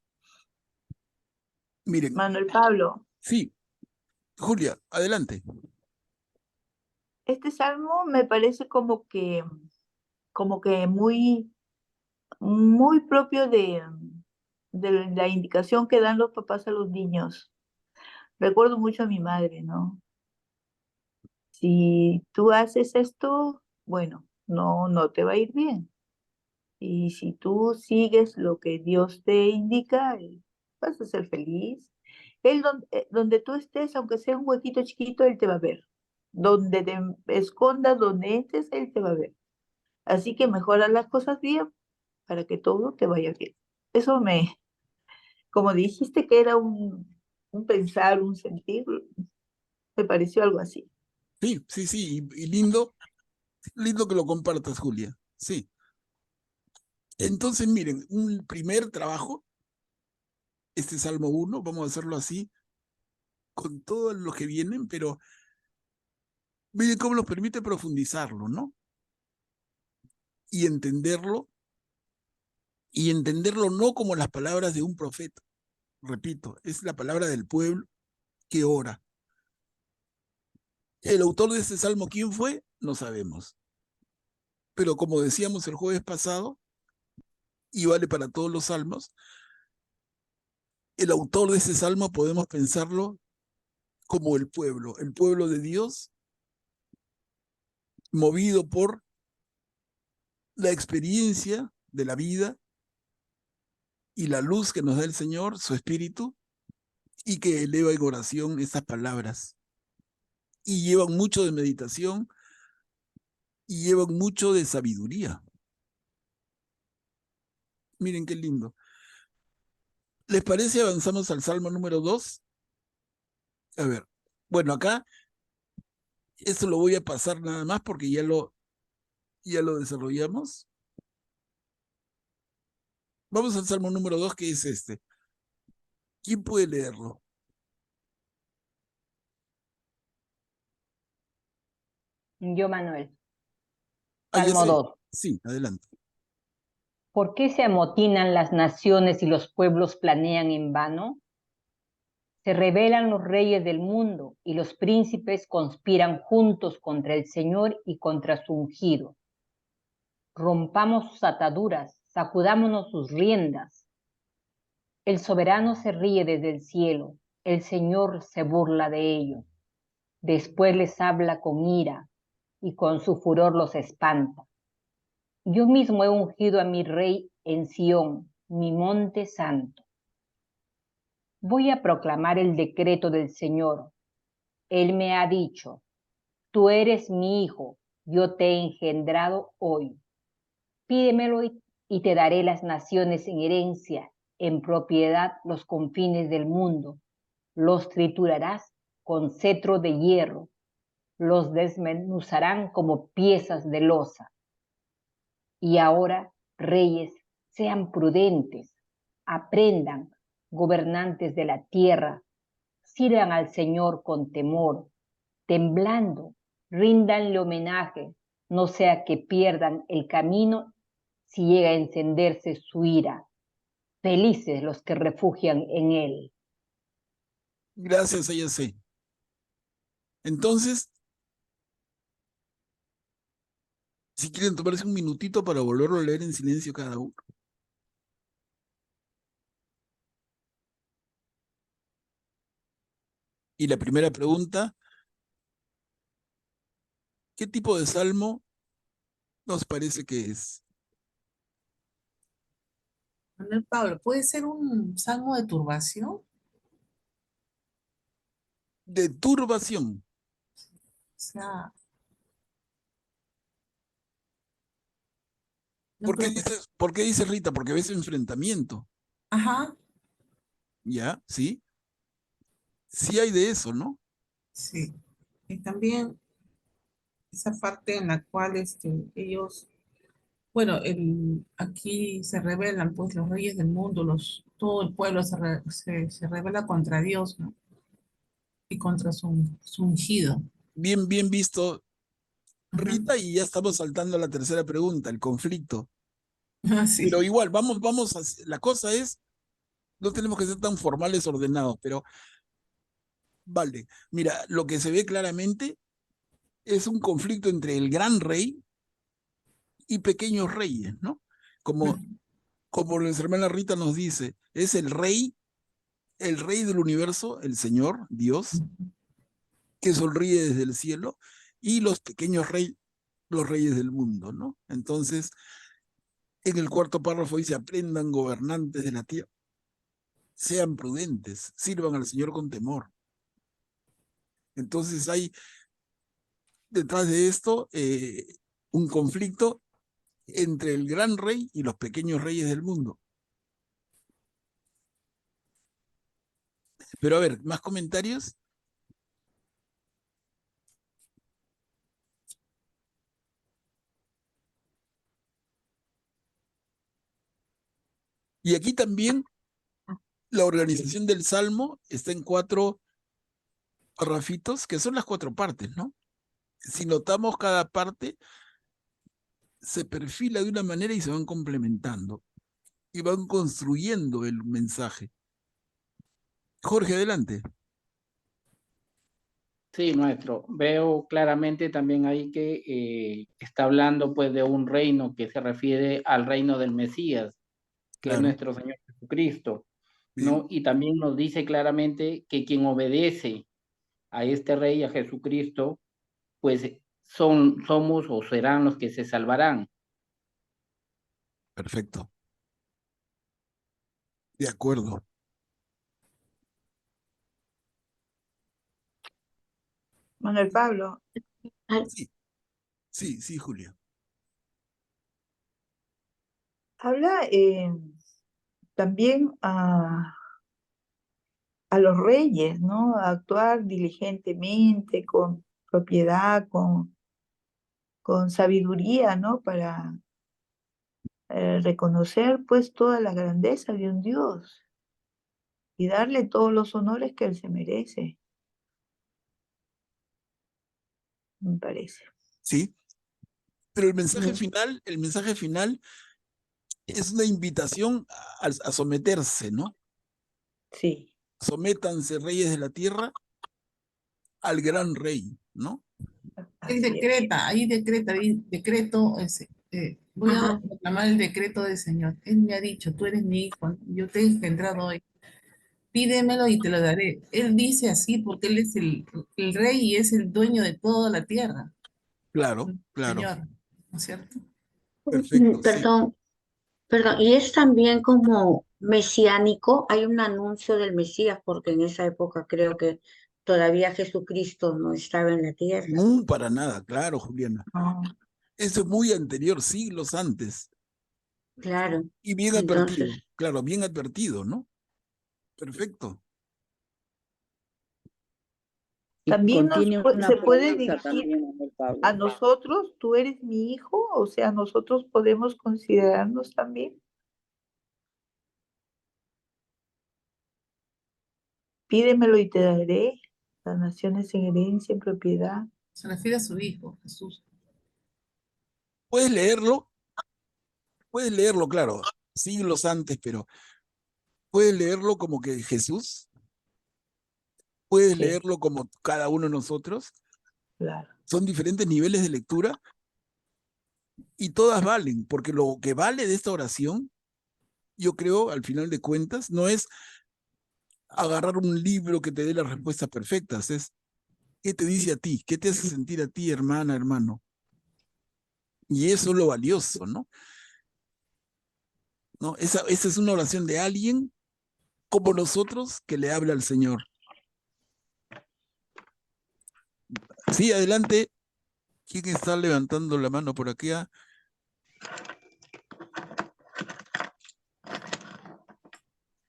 Miren, Manuel Pablo, sí, Julia, adelante. este salmo me parece como que muy propio de la indicación que dan los papás a los niños. Recuerdo mucho a mi madre, ¿no? Si tú haces esto, bueno, no te va a ir bien. Y si tú sigues lo que Dios te indica, vas a ser feliz. Él donde tú estés, aunque sea un huequito chiquito, Él te va a ver. Donde te escondas, donde entres, Él te va a ver. Así que mejora las cosas bien para que todo te vaya bien. Eso como dijiste que era un pensar, un sentir, me pareció algo así. Sí, sí, sí, y lindo que lo compartas, Julia. Sí. Entonces, miren, un primer trabajo, este Salmo 1, vamos a hacerlo así, con todos los que vienen, pero miren cómo nos permite profundizarlo, ¿no? Y entenderlo no como las palabras de un profeta, repito, es la palabra del pueblo que ora. El autor de este salmo, ¿quién fue? No sabemos. Pero como decíamos el jueves pasado, y vale para todos los salmos, el autor de ese salmo podemos pensarlo como el pueblo de Dios, movido por la experiencia de la vida y la luz que nos da el Señor, su Espíritu, y que eleva en oración esas palabras. Y llevan mucho de meditación y llevan mucho de sabiduría. Miren qué lindo. ¿Les parece avanzamos al Salmo número 2? A ver, bueno, acá esto lo voy a pasar nada más porque ya lo desarrollamos. Vamos al Salmo número 2, que es este. ¿Quién puede leerlo? Yo, Manuel. Ah, ya Salmo sé. 2. Sí, adelante. ¿Por qué se amotinan las naciones y los pueblos planean en vano? Se rebelan los reyes del mundo y los príncipes conspiran juntos contra el Señor y contra su ungido. Rompamos sus ataduras, sacudámonos sus riendas. El soberano se ríe desde el cielo, el Señor se burla de ellos. Después les habla con ira y con su furor los espanta. Yo mismo he ungido a mi rey en Sión, mi monte santo. Voy a proclamar el decreto del Señor. Él me ha dicho, tú eres mi hijo, yo te he engendrado hoy. Pídemelo y te daré las naciones en herencia, en propiedad los confines del mundo. Los triturarás con cetro de hierro, los desmenuzarán como piezas de loza. Y ahora, reyes, sean prudentes, aprendan, gobernantes de la tierra, sirvan al Señor con temor, temblando, ríndanle homenaje, no sea que pierdan el camino si llega a encenderse su ira. Felices los que refugian en él. Gracias, ella sé. Entonces, si quieren tomarse un minutito para volverlo a leer en silencio cada uno. Y la primera pregunta, ¿qué tipo de salmo nos parece que es? Manuel Pablo, ¿puede ser un salmo de turbación? De turbación. O sea, no ¿Por qué creo que... dices, por qué dice Rita? Porque ves enfrentamiento. Ajá, ¿Ya? ¿Sí? Sí hay de eso, ¿no? sí. Y también esa parte en la cual ellos, bueno, aquí se rebelan pues los reyes del mundo, todo el pueblo se rebela contra Dios, ¿no? Y contra su ungido. Bien, bien visto, Ajá. Rita, y ya estamos saltando a la tercera pregunta, el conflicto. Ah, sí. Pero igual, vamos la cosa es, no tenemos que ser tan formales, ordenados, pero vale. Mira, lo que se ve claramente es un conflicto entre el gran rey y pequeños reyes, ¿no? Como, como nuestra hermana Rita nos dice, es el rey del universo, el Señor, Dios, que sonríe desde el cielo, y los pequeños reyes, los reyes del mundo, ¿no? Entonces, en el cuarto párrafo dice, aprendan gobernantes de la tierra, sean prudentes, sirvan al Señor con temor. Entonces hay detrás de esto un conflicto entre el gran rey y los pequeños reyes del mundo. Pero a ver, ¿más comentarios? Y aquí también la organización del Salmo está en 4 parrafitos, que son las 4 partes, ¿no? Si notamos cada parte, se perfila de una manera y se van complementando y van construyendo el mensaje. Jorge, adelante. Sí, maestro. Veo claramente también ahí que está hablando pues de un reino que se refiere al reino del Mesías, que es Claro, nuestro Señor Jesucristo, bien. ¿no? Y también nos dice claramente que quien obedece a este rey, a Jesucristo, pues somos o serán los que se salvarán. Perfecto. De acuerdo. Manuel Pablo, Sí, sí, sí, Julia. habla también a los reyes, ¿no? A actuar diligentemente, con propiedad, con sabiduría, ¿no? Para reconocer pues toda la grandeza de un Dios y darle todos los honores que él se merece, me parece. Sí, pero Mm. el mensaje final es una invitación a someterse, ¿no? Sí. Sométanse, reyes de la tierra, al gran rey, ¿no? Ahí decreto ese. Voy a Ajá. proclamar el decreto del Señor. Él me ha dicho, tú eres mi hijo, yo te he engendrado hoy. Pídemelo y te lo daré. Él dice así porque Él es el rey y es el dueño de toda la tierra, Claro, claro. Señor, ¿no es cierto? Perfecto, sí. Perdón, perdón. Y es también como mesiánico. Hay un anuncio del Mesías, porque en esa época creo que todavía Jesucristo no estaba en la tierra. No, para nada, claro, Juliana. Ah, Eso es muy anterior, siglos antes. Claro. Y bien advertido, Entonces, claro, bien advertido, ¿no? Perfecto. Y también contiene una se puede promesa dirigir también, Manuel Pablo. a nosotros, tú eres mi hijo, o sea, nosotros podemos considerarnos también. Pídemelo y te daré. las naciones en herencia, en propiedad. Se refiere a su hijo, Jesús. Puedes leerlo, claro, siglos antes, pero puedes leerlo como que Jesús, puedes Sí, leerlo como cada uno de nosotros. claro. Son diferentes niveles de lectura y todas valen, porque lo que vale de esta oración, yo creo, al final de cuentas, no es agarrar un libro que te dé las respuestas perfectas, es qué te dice a ti, qué te hace sentir a ti, hermana, hermano. Y eso es lo valioso, ¿no? ¿No? Esa es una oración de alguien como nosotros que le habla al Señor. Sí, adelante. ¿Quién está levantando la mano por aquí?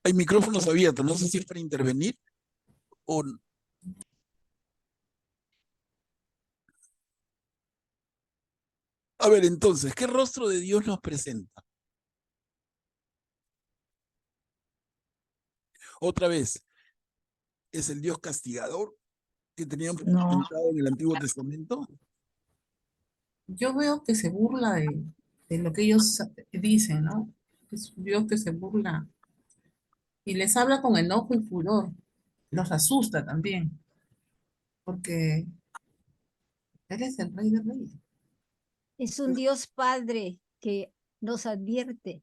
Hay micrófonos abiertos, no sé si es para intervenir o... A ver, entonces, ¿qué rostro de Dios nos presenta? Otra vez, ¿es el Dios castigador que teníamos No, presentado en el Antiguo Testamento? Yo veo que se burla de lo que ellos dicen, ¿no? Es un Dios que se burla y les habla con enojo y furor. Los asusta también, porque Él es el Rey de Reyes. Es un Dios Padre que nos advierte.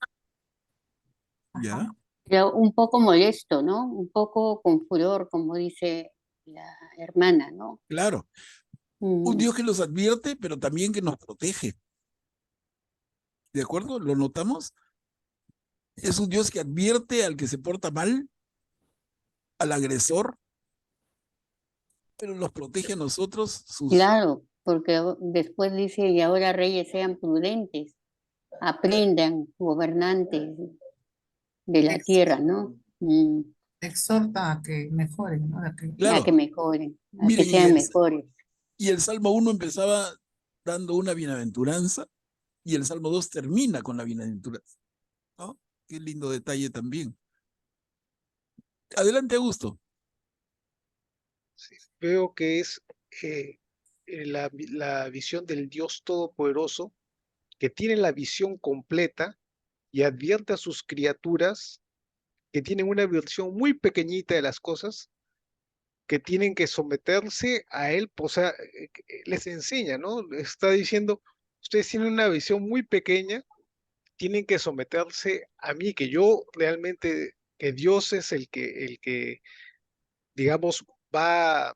Ya, Pero un poco molesto, ¿no? Un poco con furor, como dice la hermana, ¿no? claro. Un Dios que nos advierte, pero también que nos protege. ¿De acuerdo? ¿Lo notamos? Es un Dios que advierte al que se porta mal, al agresor, pero nos protege a nosotros, sus... Claro, porque después dice, y ahora reyes sean prudentes, aprendan, gobernantes de la Ex- tierra, ¿no? Exhorta a que mejoren, ¿no? A Claro, que mejoren, a que miren, sean mejores. y el Salmo 1 empezaba dando una bienaventuranza y el Salmo 2 termina con la bienaventuranza, ¿no? Qué lindo detalle también. Adelante, Augusto. Sí, veo que es la visión del Dios Todopoderoso que tiene la visión completa y advierte a sus criaturas que tienen una versión muy pequeñita de las cosas, que tienen que someterse a él, o sea, les enseña, ¿no? Está diciendo, ustedes tienen una visión muy pequeña, tienen que someterse a mí, que yo realmente, que Dios es el que digamos, va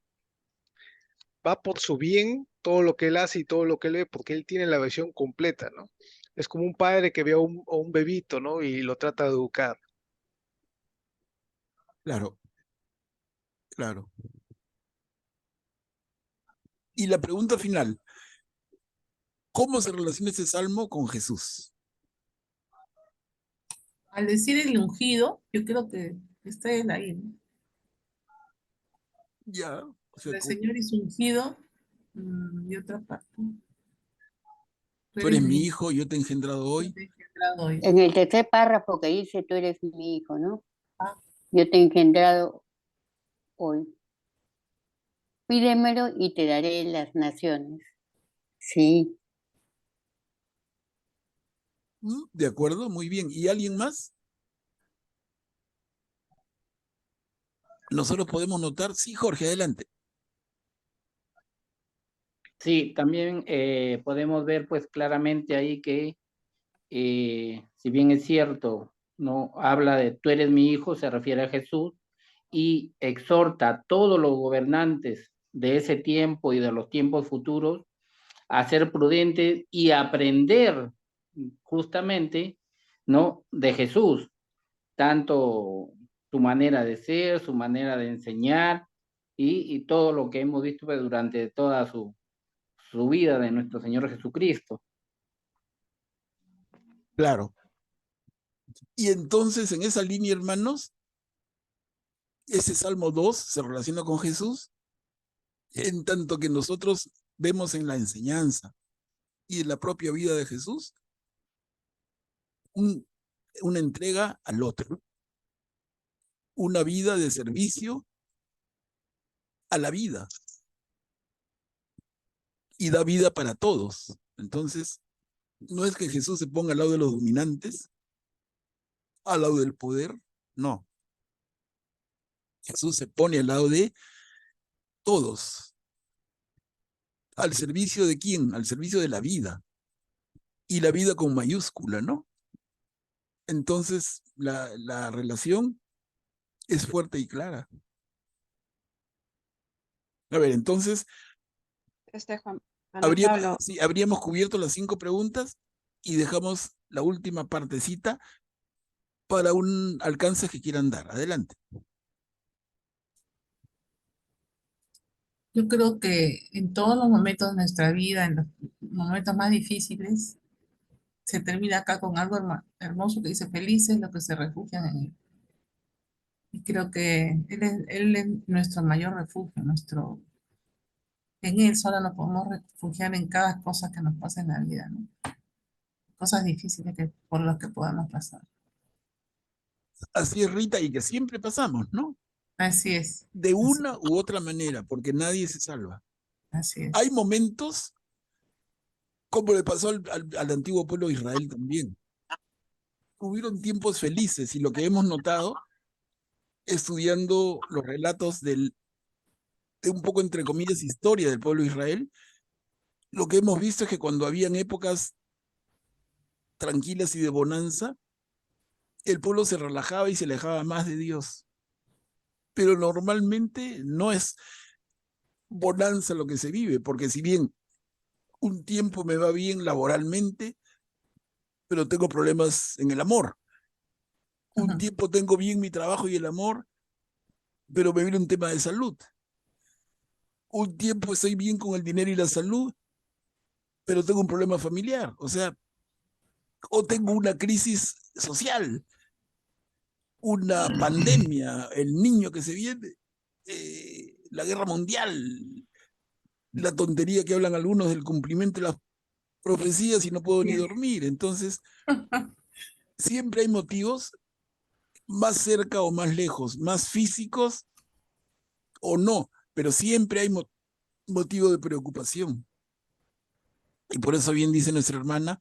por su bien todo lo que él hace y todo lo que él ve, porque él tiene la visión completa, ¿no? Es como un padre que ve a un bebito, ¿no? Y lo trata de educar. Claro, claro. Y la pregunta final, ¿cómo se relaciona este salmo con Jesús? Al decir el ungido, yo creo que está Él ahí, ¿no? Ya, o sea, El Señor es ungido, y otra parte. Tú tú eres eres mi mi hijo, hijo, yo te he engendrado yo hoy. te he engendrado hoy. En el tercer párrafo que dice, tú eres mi hijo, ¿no? Ah, Yo te he engendrado hoy. Pídemelo y te daré las naciones. Sí. De acuerdo, muy bien. ¿Y alguien más? Nosotros podemos notar, sí, Jorge, adelante. Sí, también podemos ver pues claramente ahí que si bien es cierto, no habla de tú eres mi hijo, se refiere a Jesús y exhorta a todos los gobernantes de ese tiempo y de los tiempos futuros a ser prudentes y aprender justamente, ¿no? De Jesús, tanto su manera de ser, su manera de enseñar y todo lo que hemos visto pues, durante toda su vida de nuestro Señor Jesucristo. Claro. Y entonces, en esa línea, hermanos, ese Salmo 2 se relaciona con Jesús, en tanto que nosotros vemos en la enseñanza y en la propia vida de Jesús una entrega al otro, una vida de servicio a la vida y da vida para todos. Entonces, no es que Jesús se ponga al lado de los dominantes, al lado del poder, no. Jesús se pone al lado de todos. ¿Al servicio de quién? Al servicio de la vida. Y la vida con mayúscula, ¿no? Entonces, la relación es fuerte y clara. A ver, entonces, Juan Pablo. sí, habríamos cubierto las 5 preguntas y dejamos la última partecita para un alcance que quieran dar. Adelante. Yo creo que en todos los momentos de nuestra vida, en los momentos más difíciles, se termina acá con algo hermoso que dice: felices los que se refugian en él. Y creo que él es nuestro mayor refugio, en él solo nos podemos refugiar en cada cosa que nos pasa en la vida, ¿no? Cosas difíciles por las que podamos pasar. Así es, Rita, y que siempre pasamos, ¿no? Así es. De una u otra manera, porque nadie se salva. Así es. Hay momentos, como le pasó al antiguo pueblo de Israel también. Hubieron tiempos felices, y lo que hemos notado, estudiando los relatos de un poco, entre comillas, historia del pueblo de Israel, lo que hemos visto es que cuando habían épocas tranquilas y de bonanza, el pueblo se relajaba y se alejaba más de Dios. Pero normalmente no es bonanza lo que se vive, porque si bien un tiempo me va bien laboralmente, pero tengo problemas en el amor. Un tiempo tengo bien mi trabajo y el amor, pero me viene un tema de salud. Un tiempo estoy bien con el dinero y la salud, pero tengo un problema familiar. O sea, o tengo una crisis social, una pandemia, el niño que se viene, la guerra mundial, la tontería que hablan algunos del cumplimiento de las profecías y no puedo ni dormir. Entonces, siempre hay motivos, más cerca o más lejos, más físicos o no, pero siempre hay motivo de preocupación. Y por eso bien dice nuestra hermana,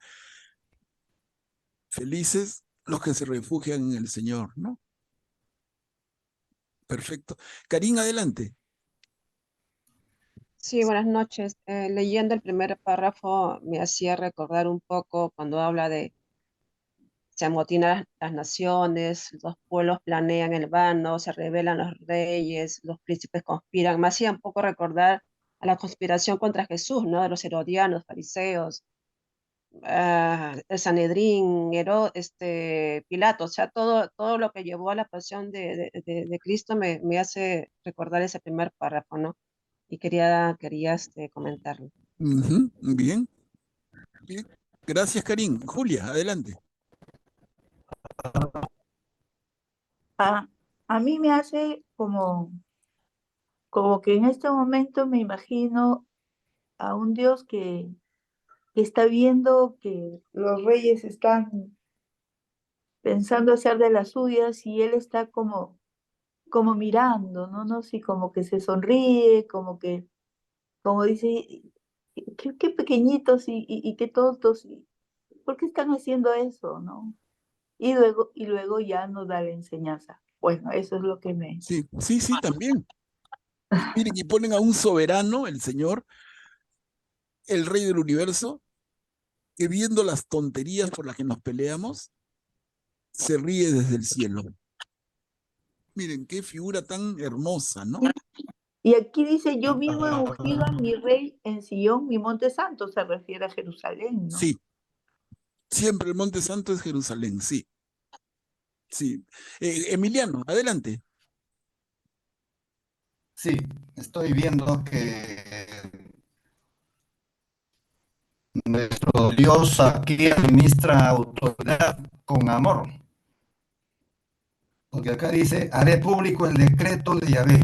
felices los que se refugian en el Señor, ¿no? Perfecto. Karin, adelante. Sí, buenas noches. Leyendo el primer párrafo me hacía recordar un poco cuando habla de se amotinan las naciones, los pueblos planean el vano, se rebelan los reyes, los príncipes conspiran. Me hacía un poco recordar a la conspiración contra Jesús, ¿no? De los herodianos, fariseos, el Sanedrín, Pilato, o sea, todo lo que llevó a la pasión de Cristo me hace recordar ese primer párrafo, ¿no? Y quería comentarlo. Bien. Bien. Gracias, Karin. Julia, adelante. A mí me hace como que en este momento me imagino a un Dios que está viendo que los reyes están pensando hacer de las suyas y él está como mirando, ¿no? No sé, como que se sonríe, como dice, qué pequeñitos y qué tontos, ¿por qué están haciendo eso, no? Y luego ya nos da la enseñanza. Bueno, eso es lo que me... Sí, también. Miren, y ponen a un soberano, el Señor, el Rey del universo, que viendo las tonterías por las que nos peleamos, se ríe desde el cielo. Miren, qué figura tan hermosa, ¿no? Y aquí dice, yo mismo he ungido a mi rey en Sion, mi monte santo, se refiere a Jerusalén, ¿no? Sí, siempre el monte santo es Jerusalén, sí. Sí. Emiliano, adelante. Sí, estoy viendo que nuestro Dios aquí administra autoridad con amor. Porque acá dice, haré público el decreto de Yahvé.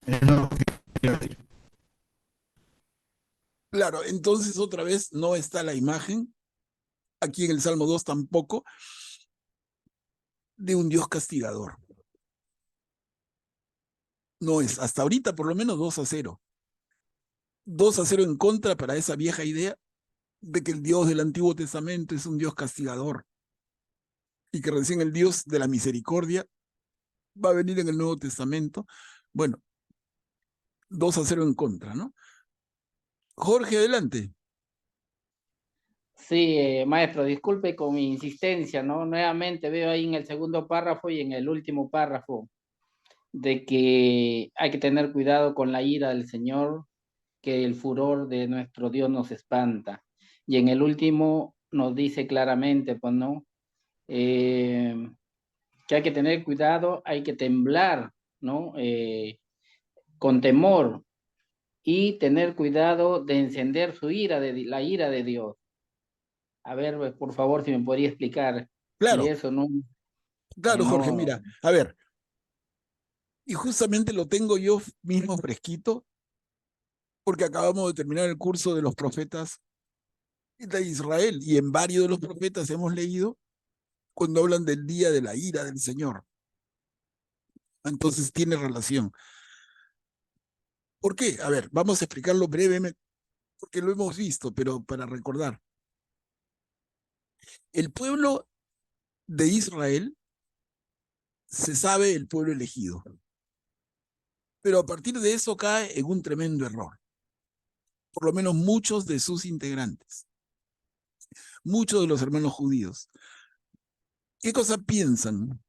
Es lo que quiero decir. Claro, entonces otra vez no está la imagen, aquí en el Salmo 2 tampoco, de un Dios castigador. No es, hasta ahorita por lo menos 2-0. 2-0 en contra para esa vieja idea de que el Dios del Antiguo Testamento es un Dios castigador y que recién el Dios de la misericordia va a venir en el Nuevo Testamento. Bueno, 2-0 en contra, ¿no? Jorge, adelante. Sí, maestro, disculpe con mi insistencia, ¿no? Nuevamente veo ahí en el segundo párrafo y en el último párrafo de que hay que tener cuidado con la ira del Señor, que el furor de nuestro Dios nos espanta. Y en el último nos dice claramente, pues, ¿no? Que hay que tener cuidado, hay que temblar, ¿no? Con temor y tener cuidado de encender su ira, la ira de Dios. A ver, por favor, si me podría explicar Claro. si eso no... Claro, no... Jorge, mira, a ver, y justamente lo tengo yo mismo fresquito, porque acabamos de terminar el curso de los profetas de Israel, y en varios de los profetas hemos leído cuando hablan del día de la ira del Señor. Entonces tiene relación. ¿Por qué? A ver, vamos a explicarlo brevemente, porque lo hemos visto, pero para recordar. El pueblo de Israel se sabe el pueblo elegido, pero a partir de eso cae en un tremendo error. Por lo menos muchos de sus integrantes, muchos de los hermanos judíos. ¿Qué cosa piensan?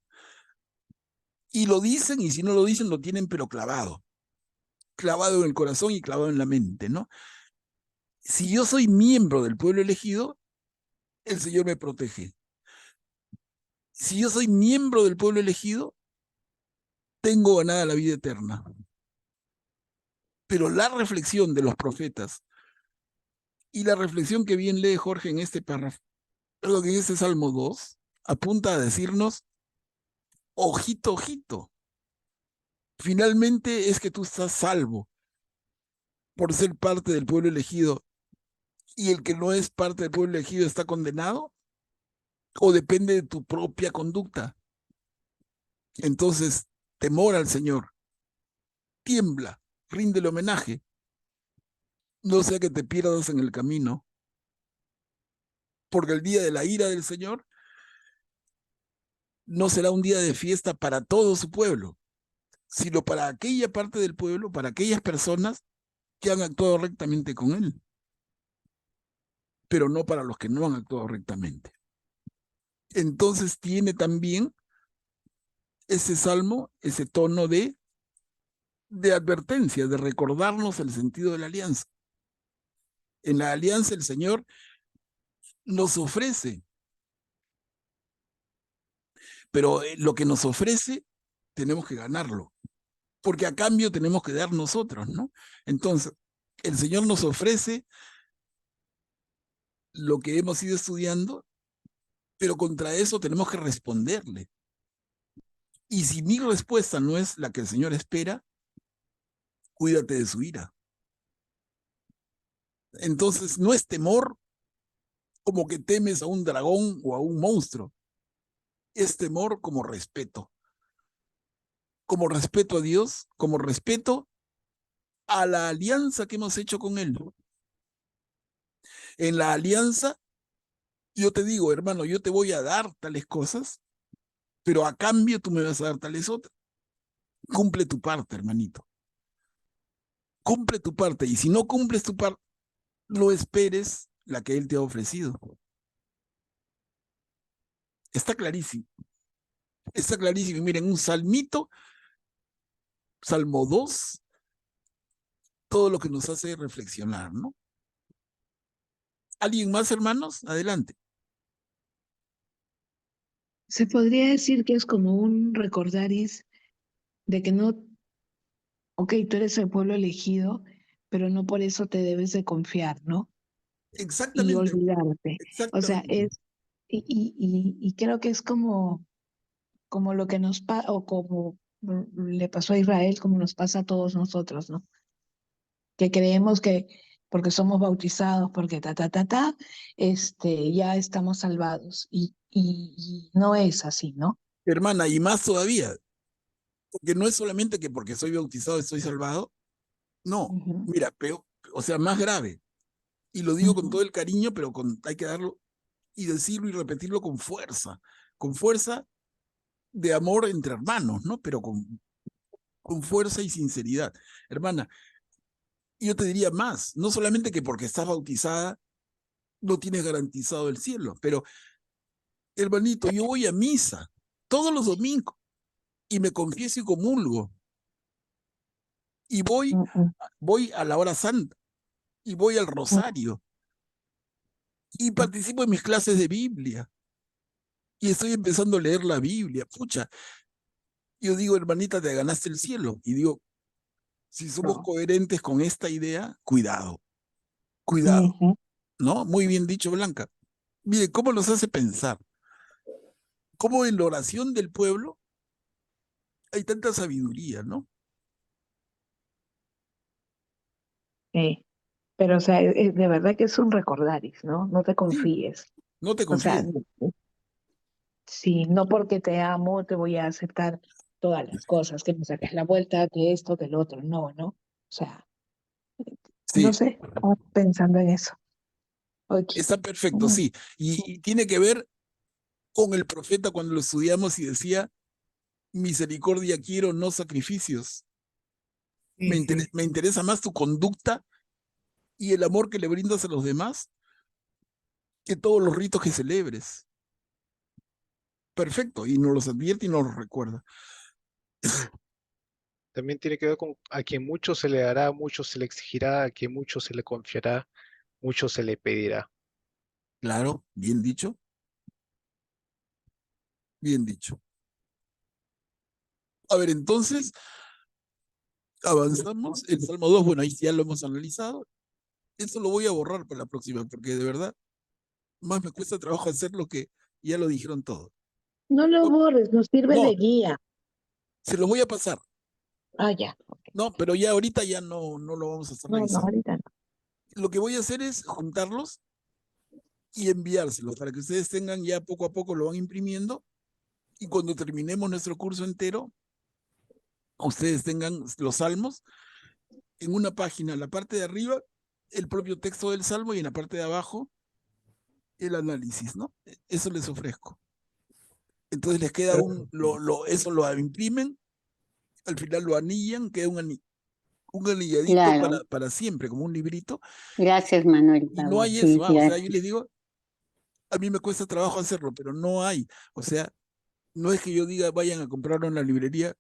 Y lo dicen, y si no lo dicen, lo tienen pero clavado. Clavado en el corazón y clavado en la mente, ¿no? Si yo soy miembro del pueblo elegido, el Señor me protege. Si yo soy miembro del pueblo elegido, tengo ganada la vida eterna. Pero la reflexión de los profetas y la reflexión que bien lee Jorge en este párrafo, perdón, en este Salmo 2, apunta a decirnos, ojito, ojito, finalmente es que tú estás salvo por ser parte del pueblo elegido y el que no es parte del pueblo elegido está condenado, o depende de tu propia conducta. Entonces, temor al Señor, tiembla, ríndele homenaje, no sea que te pierdas en el camino, porque el día de la ira del Señor no será un día de fiesta para todo su pueblo, sino para aquella parte del pueblo, para aquellas personas que han actuado rectamente con él, pero no para los que no han actuado rectamente. Entonces tiene también ese salmo, ese tono de advertencia, de recordarnos el sentido de la alianza. En la alianza el Señor nos ofrece, pero lo que nos ofrece tenemos que ganarlo, porque a cambio tenemos que dar nosotros, ¿no? Entonces, el Señor nos ofrece lo que hemos ido estudiando, pero contra eso tenemos que responderle. Y si mi respuesta no es la que el Señor espera, cuídate de su ira. Entonces, no es temor como que temes a un dragón o a un monstruo. Es temor como respeto. Como respeto a Dios, como respeto a la alianza que hemos hecho con Él. En la alianza, yo te digo, hermano, yo te voy a dar tales cosas, pero a cambio tú me vas a dar tales otras. Cumple tu parte, hermanito. Cumple tu parte. Y si no cumples tu parte, no esperes la que Él te ha ofrecido. Está clarísimo. Está clarísimo. Miren, un salmito, Salmo 2, todo lo que nos hace reflexionar, ¿no? ¿Alguien más, hermanos? Adelante. Se podría decir que es como un recordaris de que no, ok, tú eres el pueblo elegido, pero no por eso te debes de confiar, ¿no? Y Exactamente. olvidarte. O sea, Exactamente. y creo que es como lo que nos pasa, o como le pasó a Israel, como nos pasa a todos nosotros, ¿no? Que creemos que porque somos bautizados, porque ya estamos salvados. Y no es así, ¿no? Hermana, y más todavía, Porque no es solamente que porque soy bautizado estoy salvado. No, Ujú, mira, peor, o sea, más grave. Y lo digo con ujú, todo el cariño, pero hay que darlo y decirlo y repetirlo con fuerza de amor entre hermanos, ¿no? Pero con fuerza y sinceridad. Hermana, yo te diría más, no solamente que porque estás bautizada no tienes garantizado el cielo, pero hermanito, yo voy a misa todos los domingos y me confieso y comulgo y ujú, voy a la hora santa y voy al rosario y participo en mis clases de Biblia y estoy empezando a leer la Biblia. Pucha, yo digo, hermanita, te ganaste el cielo. Y digo, si somos no, coherentes con esta idea, cuidado, cuidado, ujú. ¿no? Muy bien dicho, Blanca. Mire, ¿cómo nos hace pensar? ¿Cómo en la oración del pueblo hay tanta sabiduría, ¿no? Sí, pero o sea, de verdad que es un recordaris, ¿no? No te Sí, confíes. no te O sea, confíes. sí, no porque te amo te voy a aceptar todas las cosas, que me saques la vuelta, que esto, que lo otro, no, ¿no? O sea, no Sí, sé, estaba pensando en eso. Oye, está perfecto, mm, sí. Y tiene que ver con el profeta cuando lo estudiamos y decía, misericordia quiero, no sacrificios. Sí, sí. Me interesa más tu conducta y el amor que le brindas a los demás que todos los ritos que celebres. Perfecto, y nos los advierte y nos los recuerda. También tiene que ver con a quien mucho se le dará, mucho se le exigirá, a quien mucho se le confiará, mucho se le pedirá. Claro, bien dicho, bien dicho. A ver, entonces, avanzamos. El Salmo 2, bueno, ahí ya lo hemos analizado. Eso lo voy a borrar para la próxima, porque de verdad, más me cuesta trabajo hacer lo que ya lo dijeron todo. no lo No, borres, nos sirve de no, guía. se los voy a pasar. Ah, ya. No, pero ya ahorita ya no lo vamos a estar No, no, revisando. ahorita no. Lo que voy a hacer es juntarlos y enviárselos para que ustedes tengan ya poco a poco, lo van imprimiendo y cuando terminemos nuestro curso entero, ustedes tengan los salmos en una página, en la parte de arriba, el propio texto del salmo y en la parte de abajo, el análisis, ¿no? Eso les ofrezco. Entonces les queda eso lo imprimen, al final lo anillan, queda un anilladito Claro. para siempre, como un librito, Gracias, Manuel y no Pablo. hay Sí, eso, o sea, yo gracias. les digo, a mí me cuesta trabajo hacerlo, pero no hay, o sea, no es que yo diga vayan a comprarlo en la librería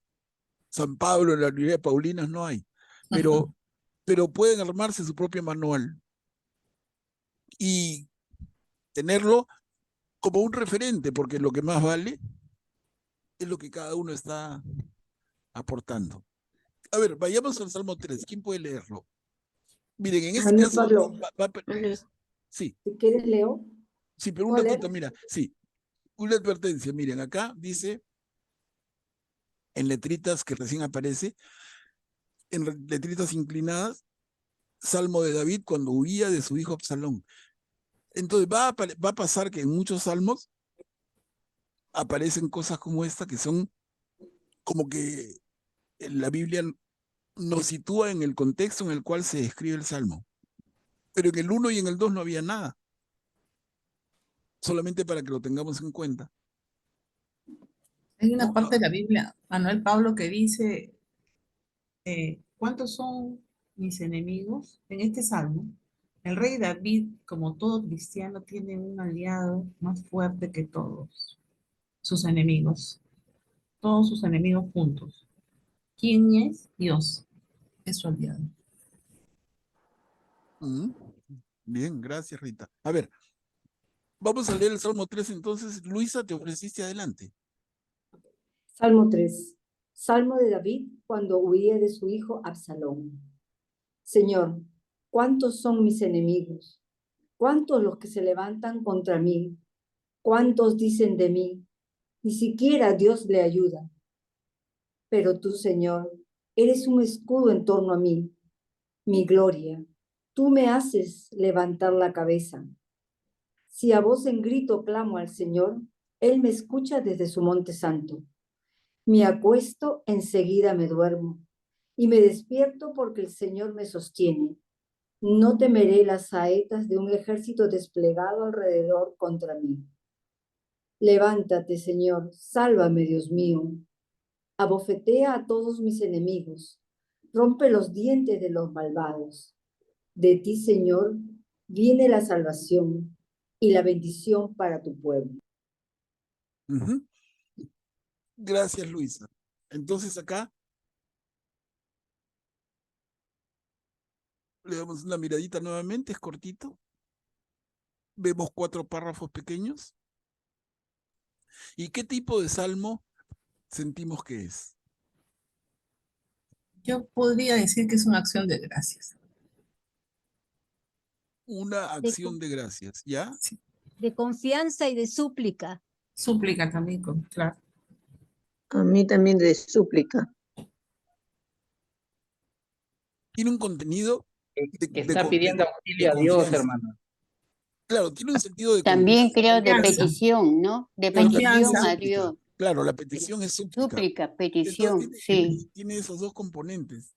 San Pablo, en la librería Paulinas, no hay, pero, pero pueden armarse su propio manual y tenerlo como un referente, porque lo que más vale es lo que cada uno está aportando. A ver, vayamos al Salmo 3. ¿Quién puede leerlo? Miren, en este Manuel caso, Pablo, sí, si quieres leo. sí, pero un ¿Puedo leer? ratito, mira, sí, una advertencia, miren, acá dice en letritas que recién aparece, en letritas inclinadas, Salmo de David cuando huía de su hijo Absalón. Entonces va a pasar que en muchos salmos aparecen cosas como esta que son como que la Biblia nos sitúa en el contexto en el cual se escribe el salmo. Pero en el 1 y en el 2 no había nada, solamente para que lo tengamos en cuenta. Hay una ¿No? parte de la Biblia, Manuel Pablo, que dice, ¿cuántos son mis enemigos? En este salmo, el rey David, como todo cristiano, tiene un aliado más fuerte que todos sus enemigos, todos sus enemigos juntos. ¿Quién es? Dios, es su aliado. Mm, bien, gracias, Rita. A ver, vamos a leer el Salmo 3 entonces. Luisa, te ofreciste adelante. Salmo 3. Salmo de David cuando huía de su hijo Absalón. Señor, ¿cuántos son mis enemigos? ¿Cuántos los que se levantan contra mí? ¿Cuántos dicen de mí? Ni siquiera Dios le ayuda. Pero tú, Señor, eres un escudo en torno a mí, mi gloria. Tú me haces levantar la cabeza. Si a voz en grito clamo al Señor, Él me escucha desde su monte santo. Me acuesto, enseguida me duermo, y me despierto porque el Señor me sostiene. No temeré las saetas de un ejército desplegado alrededor contra mí. Levántate, Señor, sálvame, Dios mío. Abofetea a todos mis enemigos, rompe los dientes de los malvados. De ti, Señor, viene la salvación y la bendición para tu pueblo. Ujú. Gracias, Luisa. Entonces acá le damos una miradita nuevamente, es cortito. Vemos 4 párrafos pequeños. ¿Y qué tipo de salmo sentimos que es? Yo podría decir que es una acción de gracias. Una acción de gracias, ¿ya? De confianza y de súplica. Súplica también, claro. A mí también de súplica. Tiene un contenido Que está pidiendo auxilio a Dios, hermano. Claro, tiene un sentido de También creo de Confianza. petición, ¿no? De Claro, también petición es a súplica. Dios. Claro, la petición es súplica. Súplica, petición, Entonces sí. tiene esos dos componentes.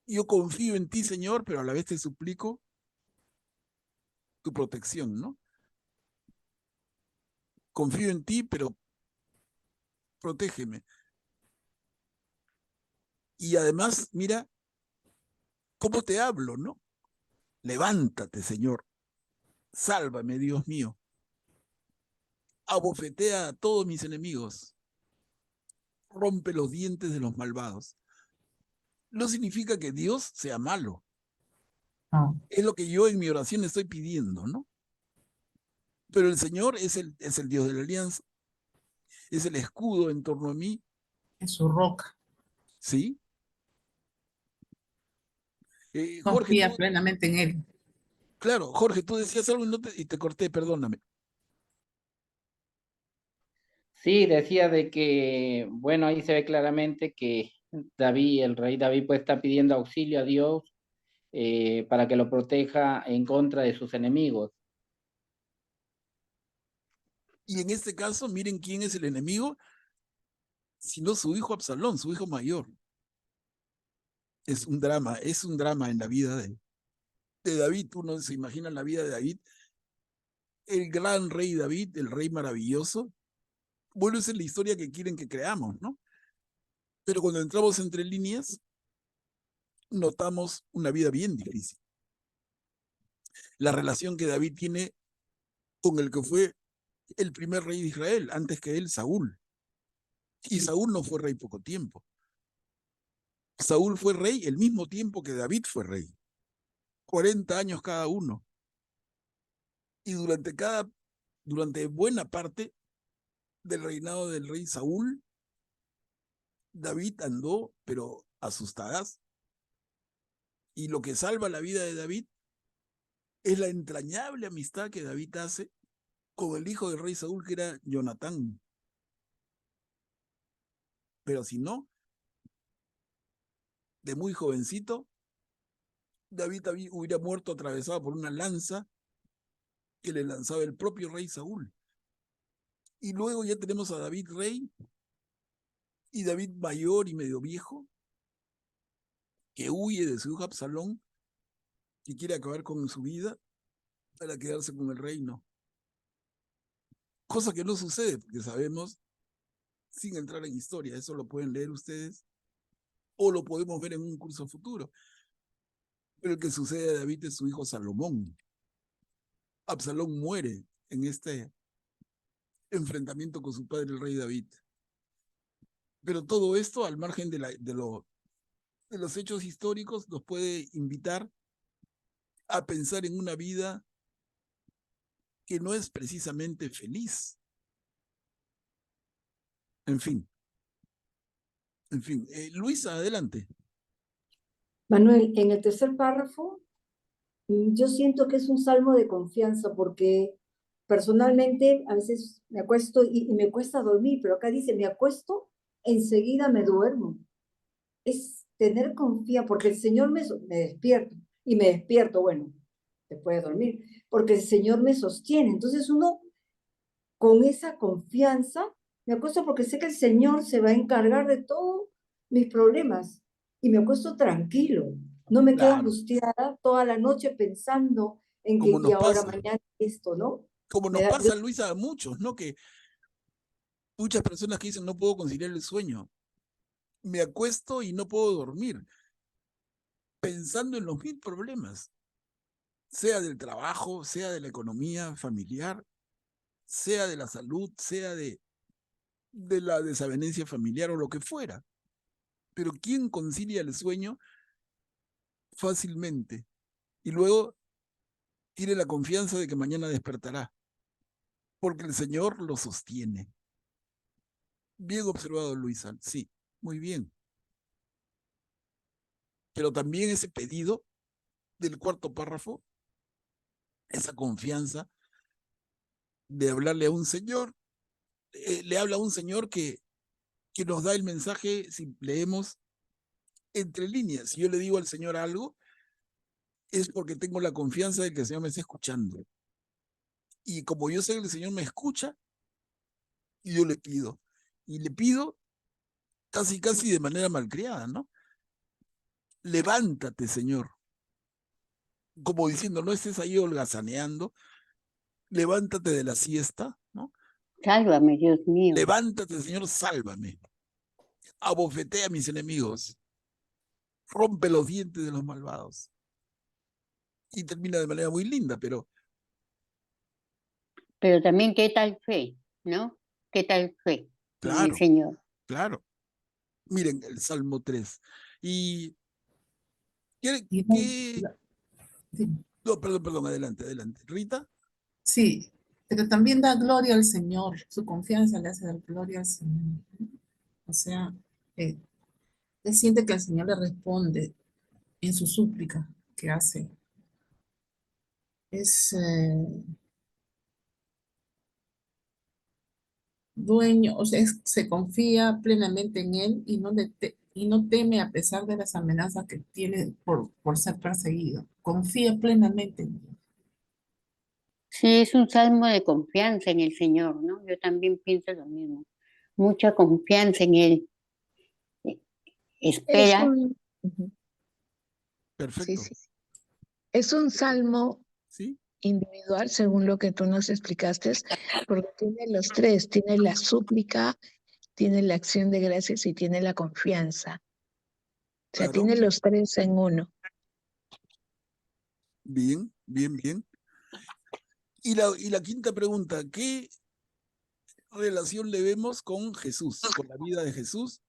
Yo confío en ti, Señor, pero a la vez te suplico tu protección, ¿no? Confío en ti, pero protégeme. Y además, mira cómo te hablo, ¿no? Levántate, Señor. Sálvame, Dios mío. Abofetea a todos mis enemigos. Rompe los dientes de los malvados. No significa que Dios sea malo. Es lo que yo en mi oración estoy pidiendo, ¿no? Pero el Señor es el Dios de la alianza. Es el escudo en torno a mí. Es su roca. ¿Sí? Jorge, Confía plenamente en Él. Claro, Jorge, tú decías algo y te corté, perdóname. Sí, decía de que, bueno, ahí se ve claramente que David, el rey David, pues está pidiendo auxilio a Dios para que lo proteja en contra de sus enemigos. Y en este caso, miren quién es el enemigo, sino su hijo Absalón, su hijo mayor. Es un drama en la vida de David. Uno se imagina la vida de David, el gran rey David, el rey maravilloso. Bueno, esa es la historia que quieren que creamos, ¿no? Pero cuando entramos entre líneas, notamos una vida bien difícil. La relación que David tiene con el que fue el primer rey de Israel, antes que él, Saúl. Y Saúl no fue rey poco tiempo. Saúl fue rey el mismo tiempo que David fue rey. 40 años cada uno. Y durante buena parte del reinado del rey Saúl, David andó, pero asustadas. Y lo que salva la vida de David es la entrañable amistad que David hace con el hijo del rey Saúl, que era Jonatán. Pero si no, de muy jovencito, David hubiera muerto atravesado por una lanza que le lanzaba el propio rey Saúl. Y luego ya tenemos a David rey, y David mayor y medio viejo, que huye de su hijo Absalón, que quiere acabar con su vida para quedarse con el reino. Cosa que no sucede, porque sabemos, sin entrar en historia, eso lo pueden leer ustedes, o lo podemos ver en un curso futuro. Pero el que sucede a David es su hijo Salomón. Absalón muere en este enfrentamiento con su padre, el rey David. Pero todo esto, al margen de los hechos históricos, nos puede invitar a pensar en una vida que no es precisamente feliz. En fin. Luisa, adelante. Manuel, en el tercer párrafo, yo siento que es un salmo de confianza porque personalmente a veces me acuesto y me cuesta dormir, pero acá dice, me acuesto, enseguida me duermo. Es tener confianza, porque el Señor me despierto, y me despierto, bueno, después de dormir, porque el Señor me sostiene. Entonces uno, con esa confianza, Me acuesto porque sé que el Señor se va a encargar de todos mis problemas y me acuesto tranquilo. No me quedo Claro, angustiada toda la noche pensando en que como y nos ahora pasa, mañana esto, ¿no? como Me nos da, pasa, Luisa, a muchos, ¿no? Que muchas personas que dicen no puedo conciliar el sueño. Me acuesto y no puedo dormir, pensando en los mil problemas, sea del trabajo, sea de la economía familiar, sea de la salud, sea de la desavenencia familiar o lo que fuera. Pero ¿quién concilia el sueño fácilmente? Y luego tiene la confianza de que mañana despertará, porque el Señor lo sostiene. Bien observado, Luisa. Sí, muy bien. Pero también ese pedido del cuarto párrafo, esa confianza de hablarle a un Señor, le habla a un Señor que nos da el mensaje si leemos entre líneas. Si yo le digo al Señor algo, es porque tengo la confianza de que el Señor me está escuchando. Y como yo sé que el Señor me escucha, yo le pido. Y le pido casi, casi de manera malcriada, ¿no? Levántate, Señor. Como diciendo, no estés ahí holgazaneando, levántate de la siesta, ¿no? Sálvame, Dios mío. Levántate, Señor, sálvame. Abofetea a mis enemigos. Rompe los dientes de los malvados. Y termina de manera muy linda, pero Pero también, ¿qué tal fe? ¿No? ¿Qué tal fe en el claro, Señor? claro. Miren el Salmo 3. Y Y ¿qué? sí, No, perdón, adelante, adelante. Rita, sí, pero también da gloria al Señor, su confianza le hace dar gloria al Señor. O sea, eh, él siente que el Señor le responde en su súplica que hace. Es dueño, o sea, se confía plenamente en Él y y no teme a pesar de las amenazas que tiene por ser perseguido. Confía plenamente en Dios. Sí, es un salmo de confianza en el Señor, ¿no? Yo también pienso lo mismo. Mucha confianza en Él. Eh, Es Espera. un, ujú, sí, perfecto. sí. Es un salmo ¿Sí? individual, según lo que tú nos explicaste, porque tiene los tres, tiene la súplica, tiene la acción de gracias y tiene la confianza. O sea, Claro. tiene los tres en uno. Bien, bien, bien. Y la quinta pregunta, ¿qué relación le vemos con Jesús, con la vida de Jesús,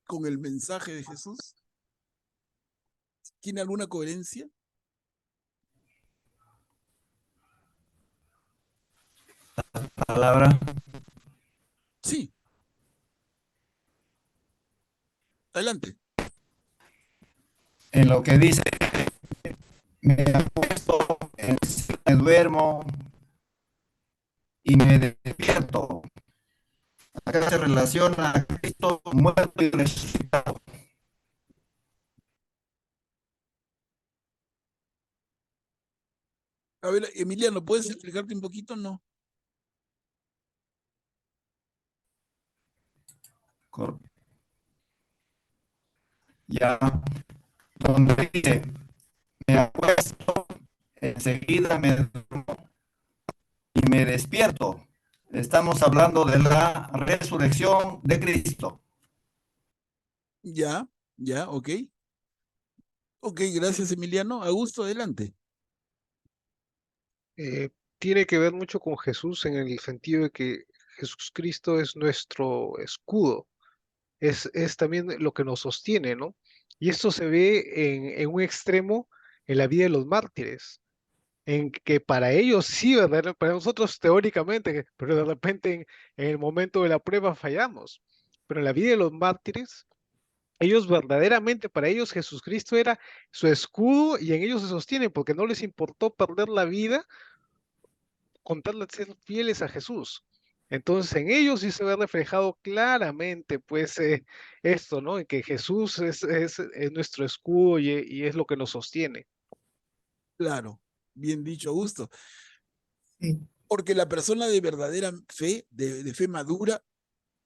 con el mensaje de Jesús? ¿Tiene alguna coherencia? Palabra. Sí, adelante. En lo que dice, me acuesto, me duermo y me despierto. Acá se relaciona a Cristo muerto y resucitado. A ver, Emiliano, ¿puedes explicarte un poquito? No. Ya, donde dice, me acuesto, enseguida me duermo y me despierto. Estamos hablando de la resurrección de Cristo. Ya, ya, ok. Ok, gracias, Emiliano. Augusto, adelante. Tiene que ver mucho con Jesús en el sentido de que Jesucristo es nuestro escudo, es también lo que nos sostiene, ¿no? Y esto se ve en un extremo en la vida de los mártires, en que para ellos sí, ¿verdad? Para nosotros teóricamente, pero de repente en el momento de la prueba fallamos. Pero en la vida de los mártires, ellos verdaderamente, para ellos Jesucristo era su escudo y en ellos se sostienen porque no les importó perder la vida con tal de ser fieles a Jesús. Entonces en ellos sí se ve reflejado claramente, pues, esto, ¿no? En que Jesús es nuestro escudo y es lo que nos sostiene. Claro, bien dicho, Augusto. Sí. Porque la persona de verdadera fe, de fe madura,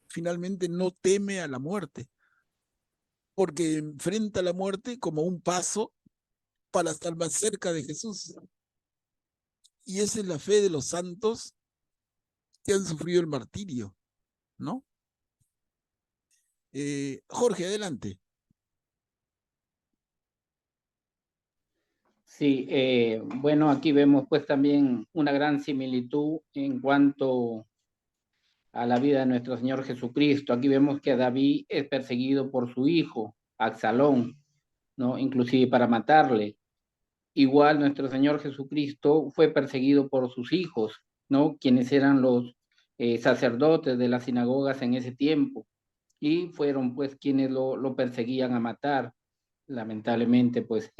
finalmente no teme a la muerte, porque enfrenta la muerte como un paso para estar más cerca de Jesús. Y esa es la fe de los santos que han sufrido el martirio, ¿no? Jorge, adelante. Sí, bueno, aquí vemos pues también una gran similitud en cuanto a la vida de nuestro Señor Jesucristo. Aquí vemos que David es perseguido por su hijo, Absalón, ¿no? Inclusive para matarle. Igual nuestro Señor Jesucristo fue perseguido por sus hijos, ¿no? Quienes eran los sacerdotes de las sinagogas en ese tiempo. Y fueron pues quienes lo perseguían a matar. Lamentablemente pues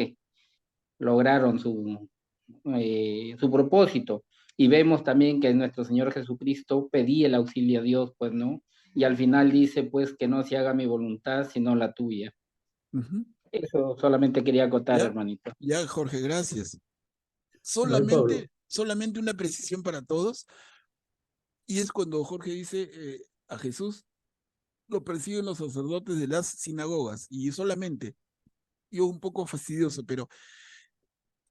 lograron su propósito. Y vemos también que nuestro Señor Jesucristo pedía el auxilio a Dios, pues, ¿no? Y al final dice, pues, que no se haga mi voluntad, sino la tuya. Eso solamente quería acotar, hermanito. Ya, Jorge, gracias. Pablo. Solamente una precisión para todos, y es cuando Jorge dice a Jesús, lo persiguen los sacerdotes de las sinagogas, y solamente, yo un poco fastidioso, pero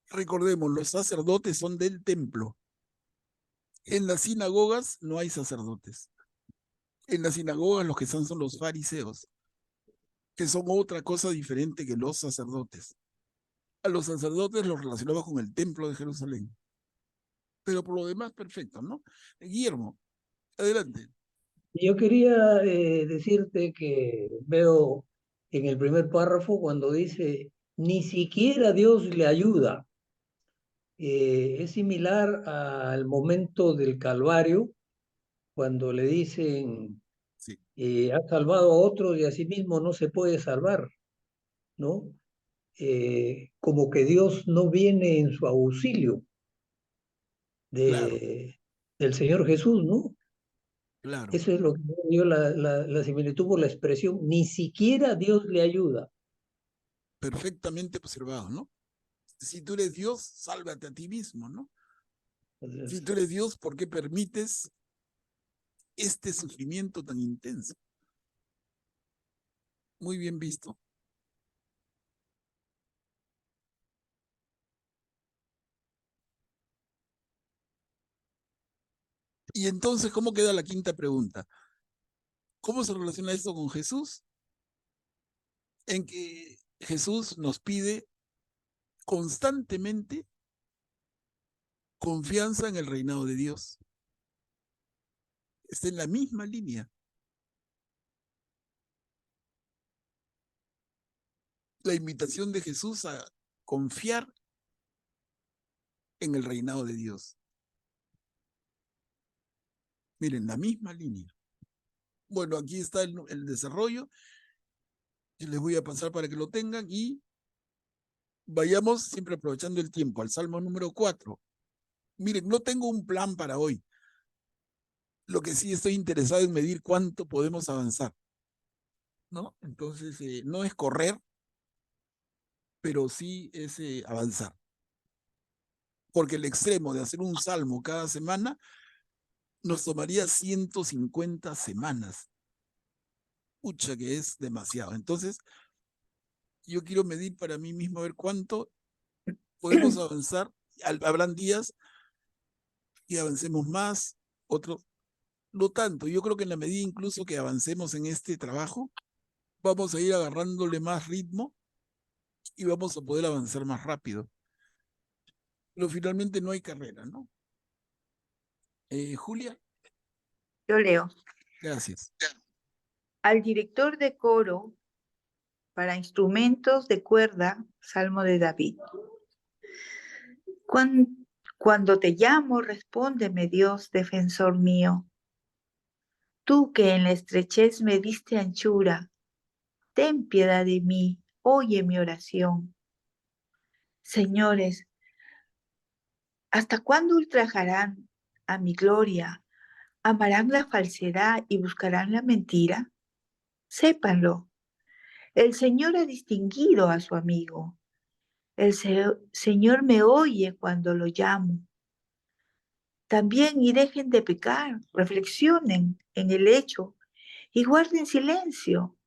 recordemos, los sacerdotes son del templo. En las sinagogas no hay sacerdotes. En las sinagogas los que son los fariseos, que son otra cosa diferente que los sacerdotes. A los sacerdotes los relacionamos con el templo de Jerusalén. Pero por lo demás, perfecto, ¿no? Guillermo, adelante. Yo quería decirte que veo en el primer párrafo cuando dice, ni siquiera Dios le ayuda. Es similar al momento del Calvario, cuando le dicen, ha salvado a otros y a sí mismo no se puede salvar, ¿no? Como que Dios no viene en su auxilio del Señor Jesús, ¿no? Claro. Eso es lo que dio la similitud por la expresión, ni siquiera Dios le ayuda. Perfectamente observado, ¿no? Si tú eres Dios, sálvate a ti mismo, ¿no? Si tú eres Dios, ¿por qué permites este sufrimiento tan intenso? Muy bien visto. Y entonces, ¿cómo queda la quinta pregunta? ¿Cómo se relaciona esto con Jesús? En que Jesús nos pide constantemente confianza en el reinado de Dios. Está en la misma línea. La invitación de Jesús a confiar en el reinado de Dios. Miren, la misma línea. Bueno, aquí está el desarrollo. Yo les voy a pasar para que lo tengan y vayamos siempre aprovechando el tiempo al Salmo número 4. Miren, no tengo un plan para hoy. Lo que sí estoy interesado en medir cuánto podemos avanzar, ¿no? Entonces, no es correr, pero sí es avanzar. Porque el extremo de hacer un salmo cada semana nos tomaría 150 semanas. Pucha, que es demasiado. Entonces, yo quiero medir para mí mismo a ver cuánto podemos avanzar. Habrán días que avancemos más, otros no tanto. Yo creo que en la medida incluso que avancemos en este trabajo, vamos a ir agarrándole más ritmo y vamos a poder avanzar más rápido. Pero finalmente no hay carrera, ¿no? Julia. Yo leo. Gracias. Al director de coro para instrumentos de cuerda, Salmo de David. Cuando te llamo, respóndeme, Dios, defensor mío. Tú que en la estrechez me diste anchura, ten piedad de mí, oye mi oración. Señores, ¿hasta cuándo ultrajarán a mi gloria? ¿Amarán la falsedad y buscarán la mentira? Sépanlo, el Señor ha distinguido a su amigo. El Señor me oye cuando lo llamo. También y dejen de pecar, reflexionen en el hecho y guarden silencio.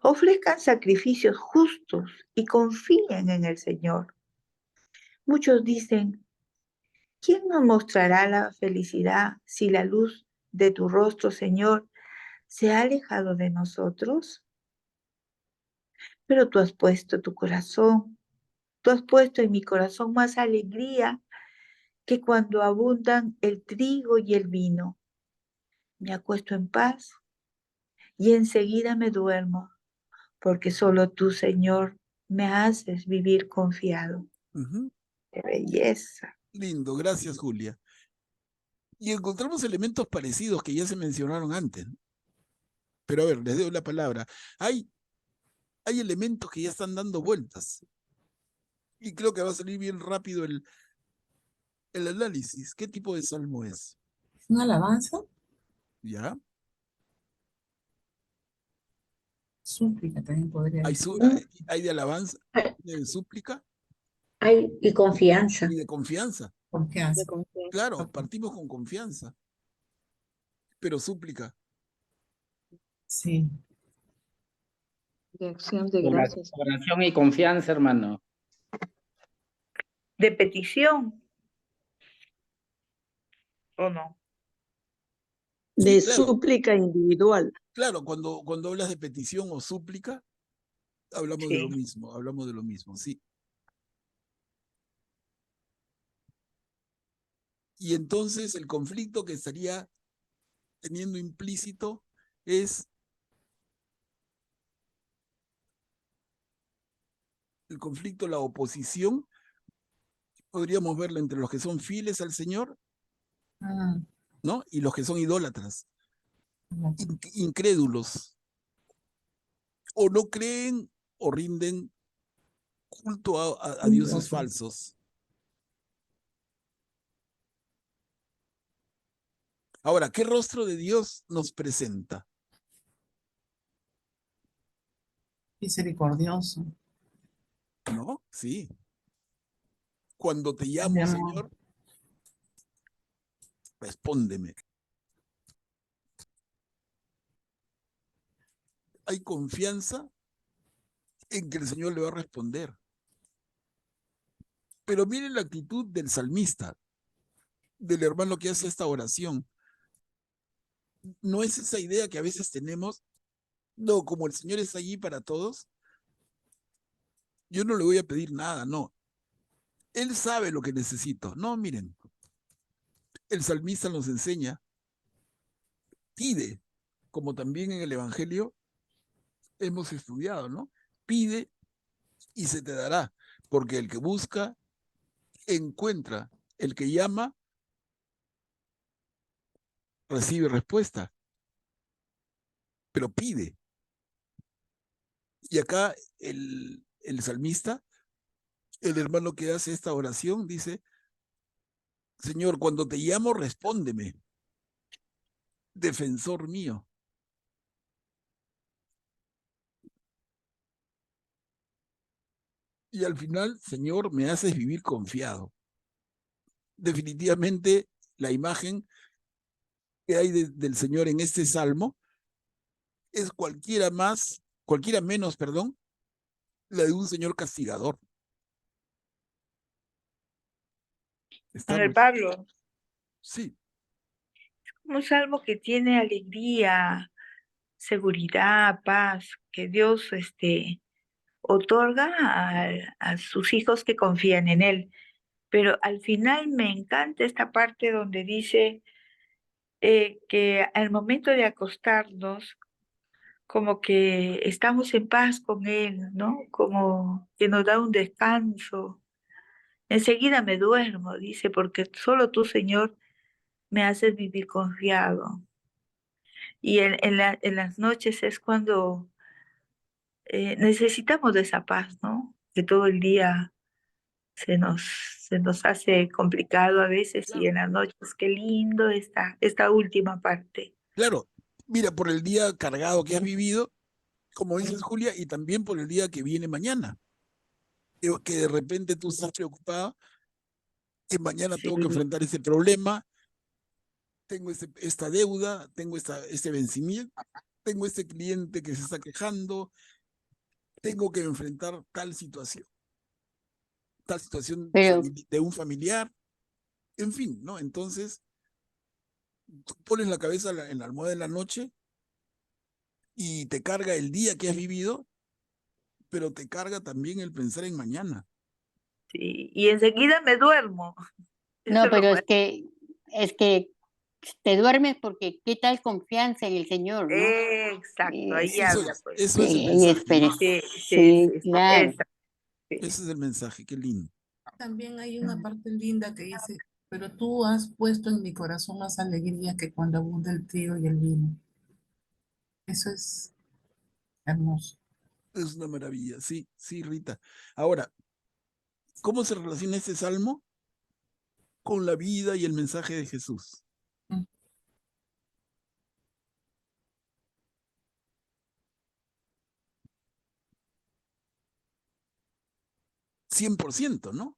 Ofrezcan sacrificios justos y confíen en el Señor. Muchos dicen, ¿quién nos mostrará la felicidad si la luz de tu rostro, Señor, se ha alejado de nosotros? Pero tú has puesto en mi corazón más alegría que cuando abundan el trigo y el vino. Me acuesto en paz y enseguida me duermo, porque solo tú, Señor, me haces vivir confiado. ¡Qué belleza! Lindo, gracias, Julia. Y encontramos elementos parecidos que ya se mencionaron antes. Pero a ver, les doy la palabra. Hay elementos que ya están dando vueltas. Y creo que va a salir bien rápido el análisis. ¿Qué tipo de salmo es? ¿Una alabanza? ¿Ya? Súplica también podría ¿Hay, decir. hay de alabanza, de súplica Y confianza. y de confianza? Confianza. Claro, partimos con confianza. Pero súplica. Sí. De acción de gracias. Oración y confianza, hermano. De petición. ¿O no? De Sí, claro. súplica individual. Claro, cuando hablas de petición o súplica, hablamos de lo mismo, sí. Y entonces el conflicto que estaría teniendo implícito es el conflicto, la oposición, podríamos verla entre los que son fieles al Señor, ¿no? Y los que son idólatras, incrédulos, o no creen o rinden culto a dioses falsos. Ahora, ¿qué rostro de Dios nos presenta? Misericordioso. ¿No? Sí. Cuando te llamo, Señor, respóndeme. Hay confianza en que el Señor le va a responder. Pero miren la actitud del salmista, del hermano que hace esta oración. No es esa idea que a veces tenemos, no, como el Señor está allí para todos, yo no le voy a pedir nada, no. Él sabe lo que necesito. No, miren, el salmista nos enseña, pide, como también en el Evangelio hemos estudiado, ¿no? Pide y se te dará, porque el que busca, encuentra, el que llama, recibe respuesta, pero pide. Y acá el salmista, el hermano que hace esta oración, dice, Señor, cuando te llamo, respóndeme, defensor mío. Y al final, Señor, me haces vivir confiado. Definitivamente, la imagen que hay del Señor en este salmo es cualquiera menos, perdón, la de un Señor castigador. Padre Pablo. Sí. Un salmo que tiene alegría, seguridad, paz, que Dios otorga a sus hijos que confían en Él. Pero al final me encanta esta parte donde dice que al momento de acostarnos, como que estamos en paz con Él, ¿no? Como que nos da un descanso. Enseguida me duermo, dice, porque solo tú, Señor, me haces vivir confiado. Y en las noches es cuando necesitamos de esa paz, ¿no? Que todo el día se nos hace complicado a veces y en las noches, qué lindo esta última parte. Claro, mira, por el día cargado que has vivido, como dices Julia, y también por el día que viene mañana. Que de repente tú estás preocupada, que mañana tengo que enfrentar ese problema, tengo esta deuda, tengo este vencimiento, tengo este cliente que se está quejando, tengo que enfrentar tal situación Pero, de un familiar, en fin, ¿no? Entonces, tú pones la cabeza en la almohada de la noche y te carga el día que has vivido, pero te carga también el pensar en mañana. Sí, y enseguida me duermo. Eso no, es lo pero más. es que te duermes porque qué tal confianza en el Señor, ¿no? Exacto, ahí Eso habla, es, pues. eso es el Y mensaje, ¿no? Sí, sí, claro. exacto, sí. Ese es el mensaje, qué lindo. También hay una parte linda que dice, pero tú has puesto en mi corazón más alegría que cuando abunda el trigo y el vino. Eso es hermoso. Es una maravilla, sí, sí, Rita. Ahora, ¿cómo se relaciona este salmo con la vida y el mensaje de Jesús? 100%, ¿no?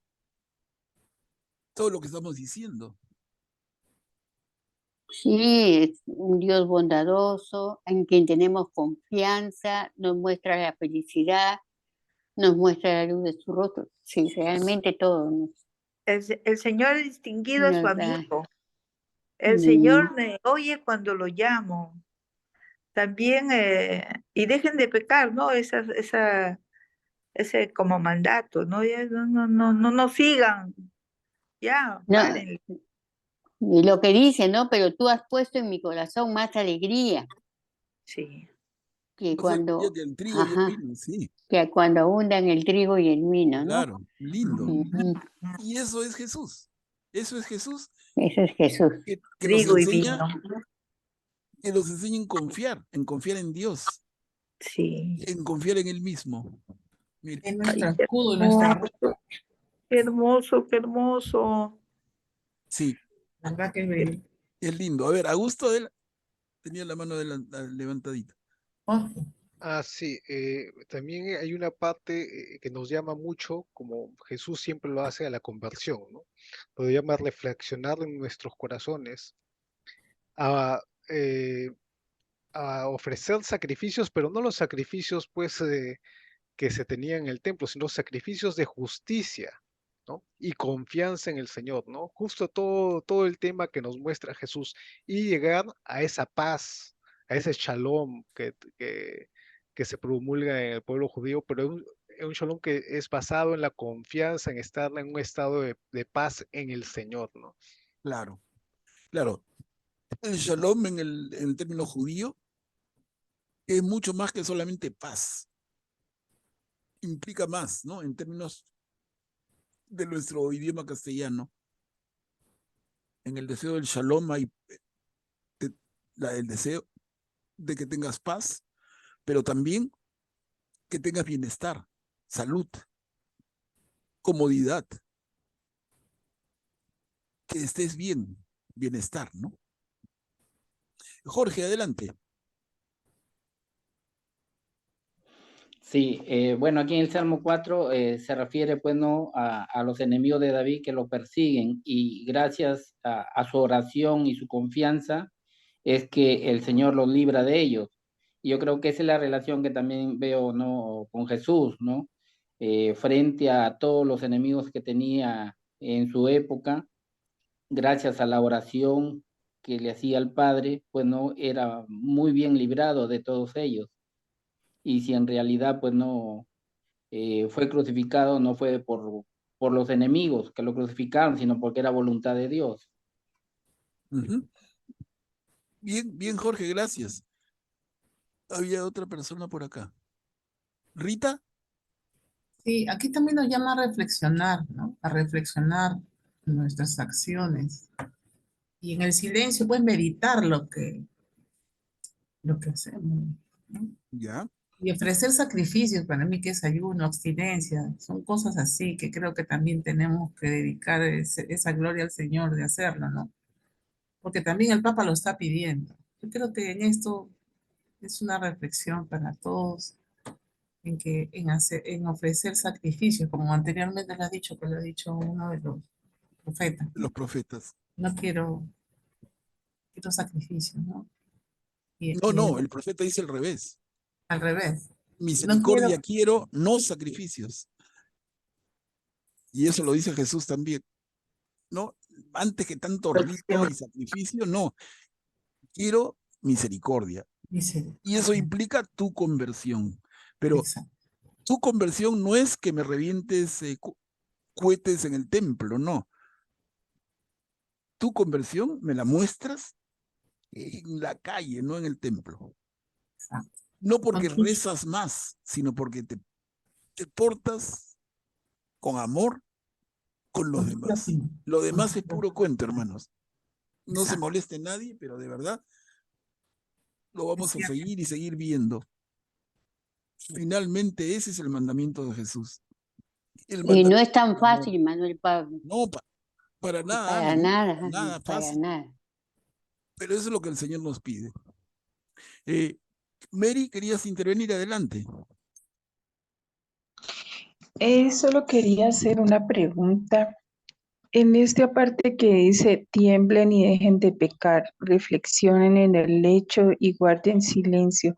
Todo lo que estamos diciendo. Sí, es un Dios bondadoso, en quien tenemos confianza, nos muestra la felicidad, nos muestra la luz de su rostro. Sí, realmente todo El Señor ha distinguido a su nos da. amigo. El Señor me oye cuando lo llamo. También, y dejen de pecar, ¿no? Ese como mandato, ¿no? Ya no sigan, ya, No, paren. y lo que dice, ¿no? Pero tú has puesto en mi corazón más alegría Sí. que Más alegría cuando, que el trigo y el ajá, vino, sí, que cuando abundan el trigo y el vino, ¿no? claro, lindo. Ujú. Y eso es Jesús. Eso es Jesús Eso es Jesús. que nos Trigo y vino. enseña, en confiar en Dios, Sí. en confiar en Él mismo. Mire, Es Ay, nuestro qué escudo y nuestra hermoso, roca. qué hermoso, qué hermoso. sí, La verdad que es bello. es lindo. A ver, Augusto tenía la mano levantadita. Jorge. Ah, sí, también hay una parte que nos llama mucho, como Jesús siempre lo hace, a la conversión, ¿no? Lo llama a reflexionar en nuestros corazones, a, eh, a ofrecer sacrificios, pero no los sacrificios, pues, que se tenían en el templo, sino sacrificios de justicia, ¿no? Y confianza en el Señor, ¿no? Justo todo el tema que nos muestra Jesús y llegar a esa paz, a ese shalom que se promulga en el pueblo judío, pero es un shalom que es basado en la confianza, en estar en un estado de paz en el Señor, ¿no? Claro, claro. El shalom en el término judío es mucho más que solamente paz. Implica más, ¿no? En términos de nuestro idioma castellano. En el deseo del shalom hay el deseo de que tengas paz, pero también que tengas bienestar, salud, comodidad, que estés bien, bienestar, ¿no? Jorge, adelante. Sí, bueno, aquí en el Salmo 4 se refiere, pues, ¿no? a los enemigos de David que lo persiguen y gracias a su oración y su confianza es que el Señor los libra de ellos. Y yo creo que esa es la relación que también veo, ¿no? Con Jesús, ¿no? Frente a todos los enemigos que tenía en su época, gracias a la oración que le hacía al Padre, pues no era muy bien librado de todos ellos. Y si en realidad, pues no fue crucificado, no fue por los enemigos que lo crucificaron, sino porque era voluntad de Dios. Ujú. Bien, bien, Jorge, gracias. Había otra persona por acá. Rita, Sí, aquí también nos llama a reflexionar, ¿no? A reflexionar nuestras acciones. Y en el silencio, pues meditar lo que hacemos, ¿no? ya, Y ofrecer sacrificios, para mí que es ayuno, abstinencia, son cosas así que creo que también tenemos que dedicar esa gloria al Señor de hacerlo, ¿no? Porque también el Papa lo está pidiendo. Yo creo que en esto es una reflexión para todos en ofrecer sacrificios, como anteriormente lo ha dicho, que lo ha dicho uno de los profetas, los ¿no? profetas. No quiero quiero sacrificios, ¿no? No, el profeta dice al revés. Al revés. Misericordia quiero, no sacrificios. Y eso lo dice Jesús también. No, antes que tanto rito y sacrificio, no. Quiero misericordia. Y eso implica tu conversión. Pero tu conversión no es que me revientes cohetes en el templo, no. Tu conversión me la muestras en la calle, no en el templo. No porque rezas más, sino porque te portas con amor con los demás. Lo demás es puro cuento, hermanos. No se moleste nadie, pero de verdad lo vamos a seguir y seguir viendo. Finalmente ese es el mandamiento de Jesús. Y no es tan fácil, Manuel Pablo. No, para nada. Para nada, nada fácil. Para nada. Pero eso es lo que el Señor nos pide. Mary, querías intervenir, adelante. Solo quería hacer una pregunta. En esta parte que dice, tiemblen y dejen de pecar, reflexionen en el lecho y guarden silencio,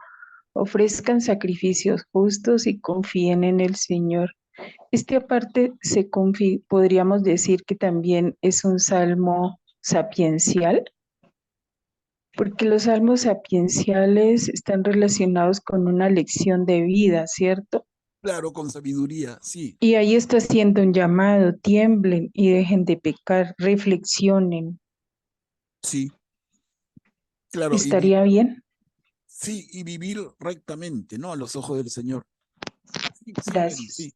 ofrezcan sacrificios justos y confíen en el Señor. Esta parte podríamos decir que también es un salmo sapiencial, porque los salmos sapienciales están relacionados con una lección de vida, ¿cierto? Claro, con sabiduría, sí. Y ahí está haciendo un llamado, tiemblen y dejen de pecar, reflexionen. Sí. Claro. ¿Estaría bien? Sí, y vivir rectamente, ¿no? A los ojos del Señor. Sí, Gracias. Sí.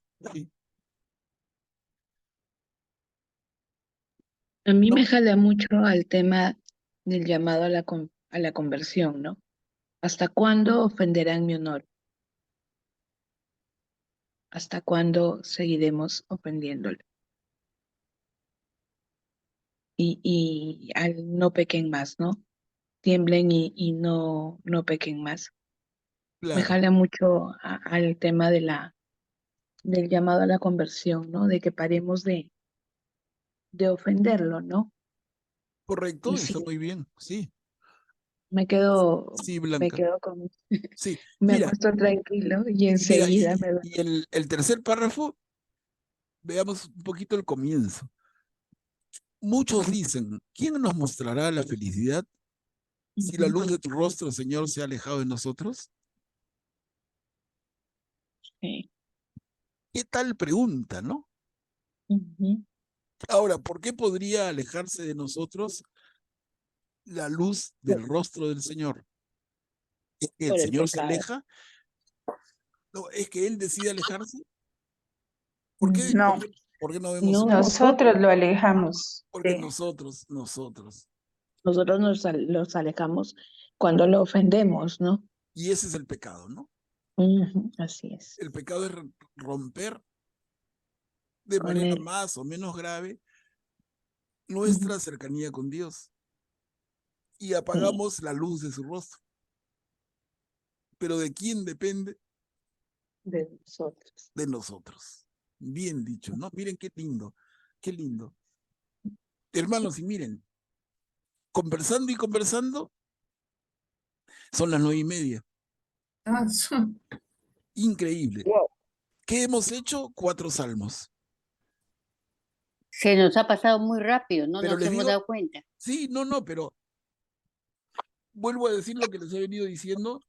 A mí me jala mucho al tema del llamado a la conversión, ¿no? ¿Hasta cuándo ofenderán mi honor? ¿Hasta cuándo seguiremos ofendiéndole? Y al no pequen más, ¿no? Tiemblen y no pequen más. Claro. Me jala mucho al tema del llamado a la conversión, ¿no? De que paremos de ofenderlo, ¿no? Correcto, está muy bien, sí. Me quedo Blanca. con... Sí, me mira, acuesto tranquilo y enseguida me y el tercer párrafo, veamos un poquito el comienzo. Muchos dicen, ¿quién nos mostrará la felicidad si la luz de tu rostro, Señor, se ha alejado de nosotros? Sí. ¿Qué tal pregunta, no? Ahora, ¿por qué podría alejarse de nosotros la luz del rostro del Señor? ¿Es que el Señor se aleja? No, ¿es que Él decide alejarse? ¿Por qué? No. ¿Por qué no vemos? No, nosotros lo alejamos. Porque Sí. nosotros. Nosotros los alejamos cuando lo ofendemos, ¿no? Y ese es el pecado, ¿no? Así es. El pecado es romper de manera más o menos grave nuestra cercanía con Dios. Y apagamos la luz de su rostro. Pero ¿de quién depende? De nosotros. De nosotros. Bien dicho, ¿no? Miren qué lindo, qué lindo. Hermanos, y miren, conversando y conversando, son las 9:30. Increíble. Wow. ¿Qué hemos hecho? 4 salmos. Se nos ha pasado muy rápido, no Pero nos les hemos digo, dado cuenta. Sí, no, pero vuelvo a decir lo que les he venido diciendo.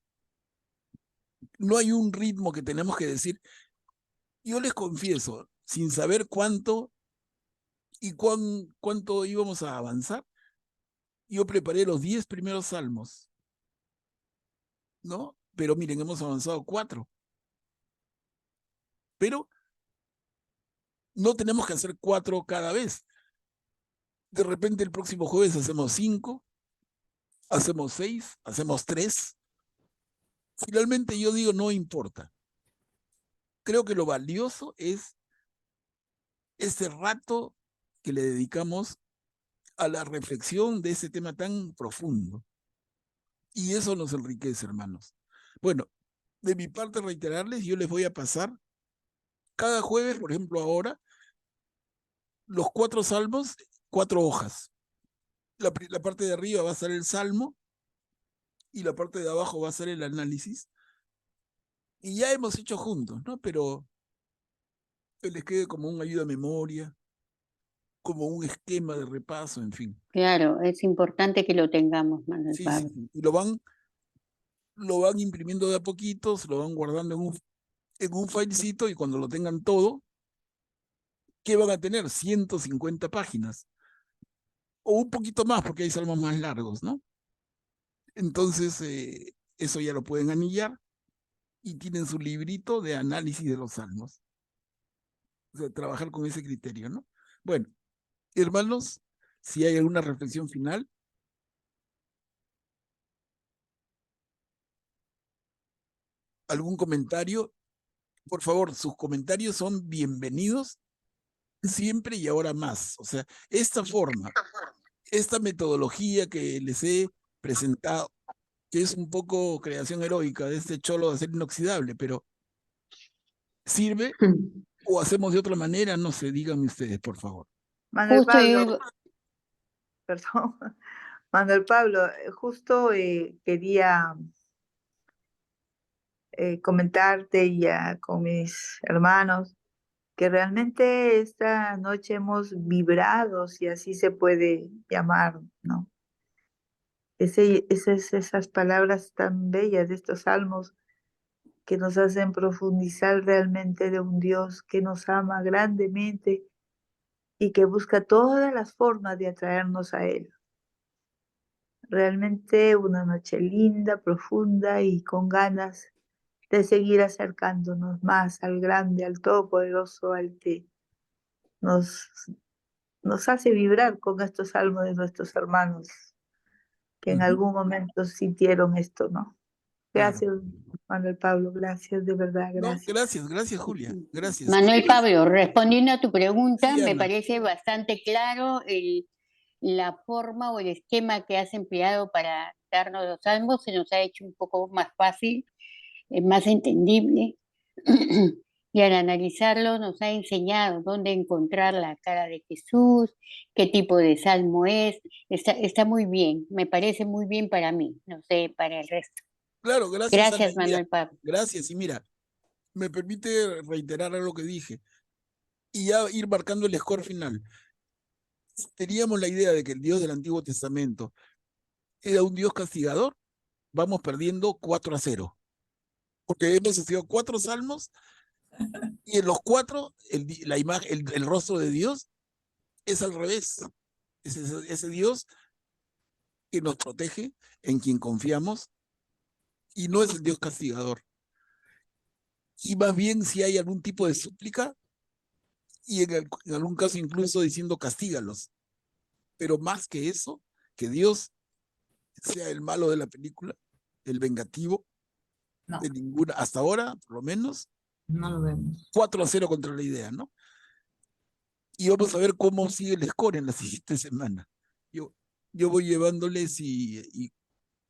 No hay un ritmo que tenemos que decir. Yo les confieso, sin saber cuánto y cuánto íbamos a avanzar, yo preparé los 10 primeros salmos, ¿no? Pero miren, hemos avanzado 4. Pero no tenemos que hacer 4 cada vez. De repente el próximo jueves hacemos 5, hacemos 6, hacemos 3. Finalmente yo digo, no importa. Creo que lo valioso es este rato que le dedicamos a la reflexión de ese tema tan profundo. Y eso nos enriquece, hermanos. Bueno, de mi parte reiterarles, yo les voy a pasar cada jueves, por ejemplo ahora, los 4 salmos, 4 hojas. la parte de arriba va a ser el salmo y la parte de abajo va a ser el análisis. Y ya hemos hecho juntos, ¿no? Pero que les quede como una ayuda a memoria, como un esquema de repaso, en fin. Claro, es importante que lo tengamos, Manuel Sí, Pablo. sí. Y lo van imprimiendo de a poquito, se lo van guardando en un filecito y cuando lo tengan todo, ¿qué van a tener? 150 páginas. O un poquito más porque hay salmos más largos, ¿no? Entonces, eso ya lo pueden anillar y tienen su librito de análisis de los salmos. O sea, trabajar con ese criterio, ¿no? Bueno, hermanos, si hay alguna reflexión final. ¿Algún comentario? Por favor, sus comentarios son bienvenidos siempre y ahora más. O sea, esta forma, esta metodología que les he presentado, que es un poco creación heroica de este cholo de acero inoxidable, pero ¿sirve o hacemos de otra manera? No sé, díganme ustedes, por favor. Manuel Justo Pablo, perdón, Manuel Pablo, justo quería comentarte ya con mis hermanos que realmente esta noche hemos vibrado, si así se puede llamar, ¿no? Esas palabras tan bellas de estos salmos que nos hacen profundizar realmente de un Dios que nos ama grandemente y que busca todas las formas de atraernos a Él. Realmente una noche linda, profunda y con ganas de seguir acercándonos más al grande, al todopoderoso, al que nos hace vibrar con estos salmos de nuestros hermanos que en algún momento sintieron esto, ¿no? Gracias, Manuel Pablo, gracias, de verdad, No, gracias. gracias, Julia, gracias. Manuel Pablo, respondiendo a tu pregunta, Sí, me Ana. parece bastante claro la forma o el esquema que has empleado para darnos los salmos. Se nos ha hecho un poco más fácil, más entendible. Y al analizarlo nos ha enseñado dónde encontrar la cara de Jesús, qué tipo de salmo es. Está muy bien, me parece muy bien para mí, no sé, para el resto. Claro, gracias, Ana. Gracias, Mira, Manuel Pablo. gracias. Y mira, me permite reiterar algo que dije y ya ir marcando el score final. Teníamos la idea de que el Dios del Antiguo Testamento era un Dios castigador, vamos perdiendo 4-0. Porque hemos estudiado 4 salmos y en los 4 la imagen, el rostro de Dios es al revés. Es ese Dios que nos protege, en quien confiamos, y no es el Dios castigador. Y más bien si hay algún tipo de súplica, y en algún caso incluso diciendo castígalos. Pero más que eso, que Dios sea el malo de la película, el vengativo, de ninguna, hasta ahora, por lo menos, No lo vemos. 4-0 contra la idea, ¿no? Y vamos a ver cómo sigue el score en la siguiente semana. Yo voy llevándoles y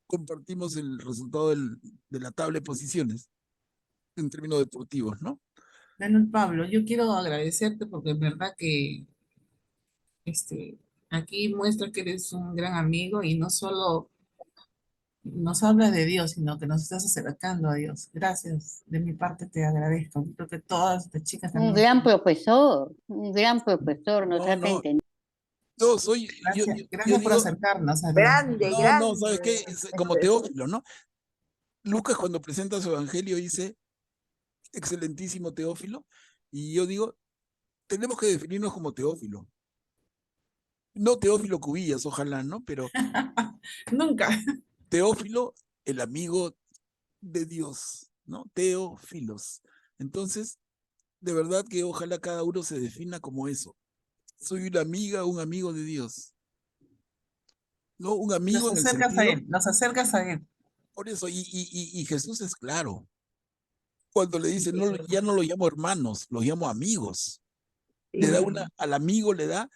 compartimos el resultado de la tabla de posiciones en términos deportivos, ¿no? Manuel Pablo, yo quiero agradecerte porque en verdad que aquí muestra que eres un gran amigo y no solo nos hablas de Dios, sino que nos estás acercando a Dios. Gracias, de mi parte te agradezco. Creo que todas las chicas Un también. gran profesor, nos No, hace no, entender. yo soy, Gracias por digo, acercarnos a Dios. no, ¿sabes qué? Es como Teófilo, ¿no? Lucas cuando presenta su evangelio dice, excelentísimo Teófilo, y yo digo, tenemos que definirnos como Teófilo. No Teófilo Cubillas, ojalá, ¿no? Pero Nunca. Teófilo, el amigo de Dios, ¿no? Teófilos. Entonces, de verdad que ojalá cada uno se defina como eso. Soy una amiga, un amigo de Dios. No, un amigo Nos en el acercas a sentido. Él, nos acercas a Él. Por eso, y Jesús es claro. Cuando le dice, no, ya no lo llamo hermanos, los llamo amigos. Le da al amigo le da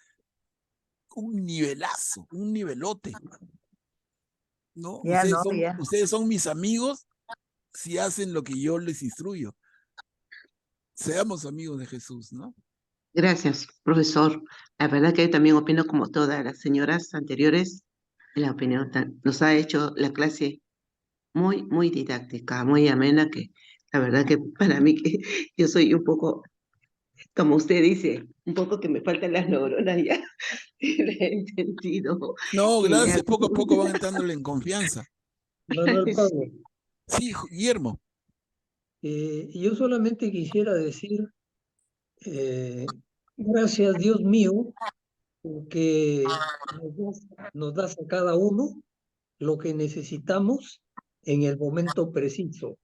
un nivelazo, un nivelote. ¿No? Ya no, ya. Ustedes son mis amigos si hacen lo que yo les instruyo. Seamos amigos de Jesús, ¿no? Gracias, profesor. La verdad que yo también opino como todas las señoras anteriores. la opinión. Nos ha hecho la clase muy, muy didáctica, muy amena, que la verdad que para mí que yo soy un poco, como usted dice, un poco que me faltan las neuronas ya. Le he entendido. No, Y gracias, poco a poco van entrándole en confianza. Manuel Pablo, Sí, Guillermo. yo solamente quisiera decir, gracias Dios mío, porque nos das a cada uno lo que necesitamos en el momento preciso.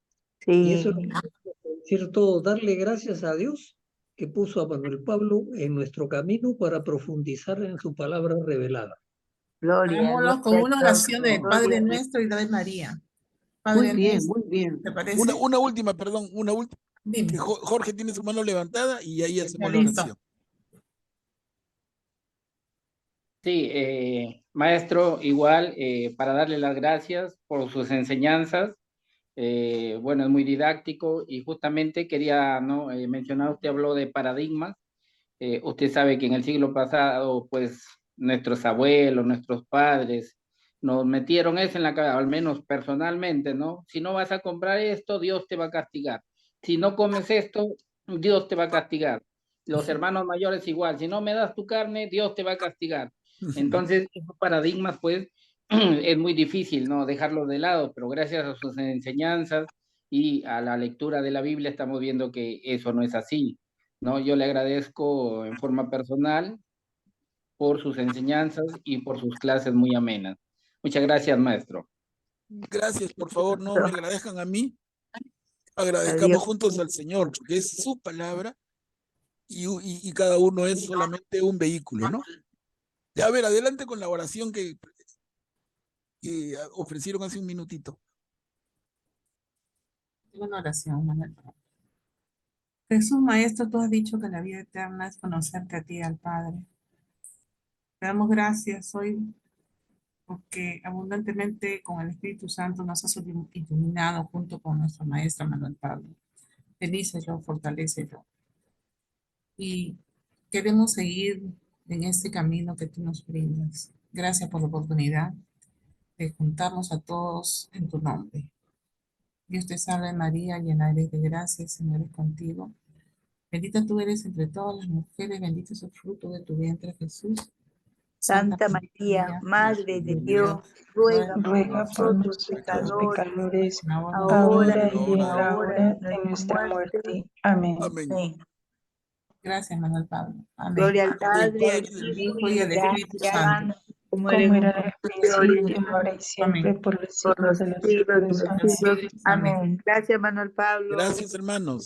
Y eso es lo que tenemos que decir todos, darle gracias a Dios que puso a Manuel Pablo en nuestro camino para profundizar en su palabra revelada. Hagámoslo con una oración de Padre Nuestro y de Ave María. Muy Padre bien, nuestro, muy bien. ¿te parece? Una última, perdón, una última. Dime. Jorge tiene su mano levantada y ahí hacemos la listo. oración. Sí, maestro, igual, para darle las gracias por sus enseñanzas. Bueno, es muy didáctico y justamente quería mencionar, usted habló de paradigmas. Usted sabe que en el siglo pasado, pues, nuestros abuelos, nuestros padres, nos metieron eso en la cabeza, al menos personalmente, ¿no? Si no vas a comprar esto, Dios te va a castigar. Si no comes esto, Dios te va a castigar. Los hermanos mayores igual, si no me das tu carne, Dios te va a castigar. Entonces, esos paradigmas, pues, es muy difícil, ¿no? Dejarlos de lado, pero gracias a sus enseñanzas y a la lectura de la Biblia estamos viendo que eso no es así, ¿no? Yo le agradezco en forma personal por sus enseñanzas y por sus clases muy amenas. Muchas gracias, maestro. Gracias, por favor, no me agradezcan a mí. Agradezcamos juntos al Señor, porque es su palabra y cada uno es solamente un vehículo, ¿no? Ya, a ver, adelante con la oración que ofrecieron hace un minutito. Una oración, Manuel. Jesús, Maestro, tú has dicho que la vida eterna es conocerte a ti, al Padre. Te damos gracias hoy porque abundantemente con el Espíritu Santo nos has iluminado junto con nuestra maestra Manuel Pablo. Bendícelo, fortalécelo. Y queremos seguir en este camino que tú nos brindas. Gracias por la oportunidad de juntarnos a todos en tu nombre. Dios te salve María, llena eres de gracia, el Señor es contigo. Bendita tú eres entre todas las mujeres, bendito es el fruto de tu vientre, Jesús. Santa María, Madre de Dios, ruega por nosotros pecadores, ahora y en la hora de nuestra muerte. Amén. Amén. Gracias, Manuel Pablo. Amén. Gloria al Padre, al Hijo y al Espíritu Santo, como era en el principio, ahora y siempre, por los por los siglos de los siglos de siglos. los siglos. Amén. Gracias, Manuel Pablo. Gracias, hermanos.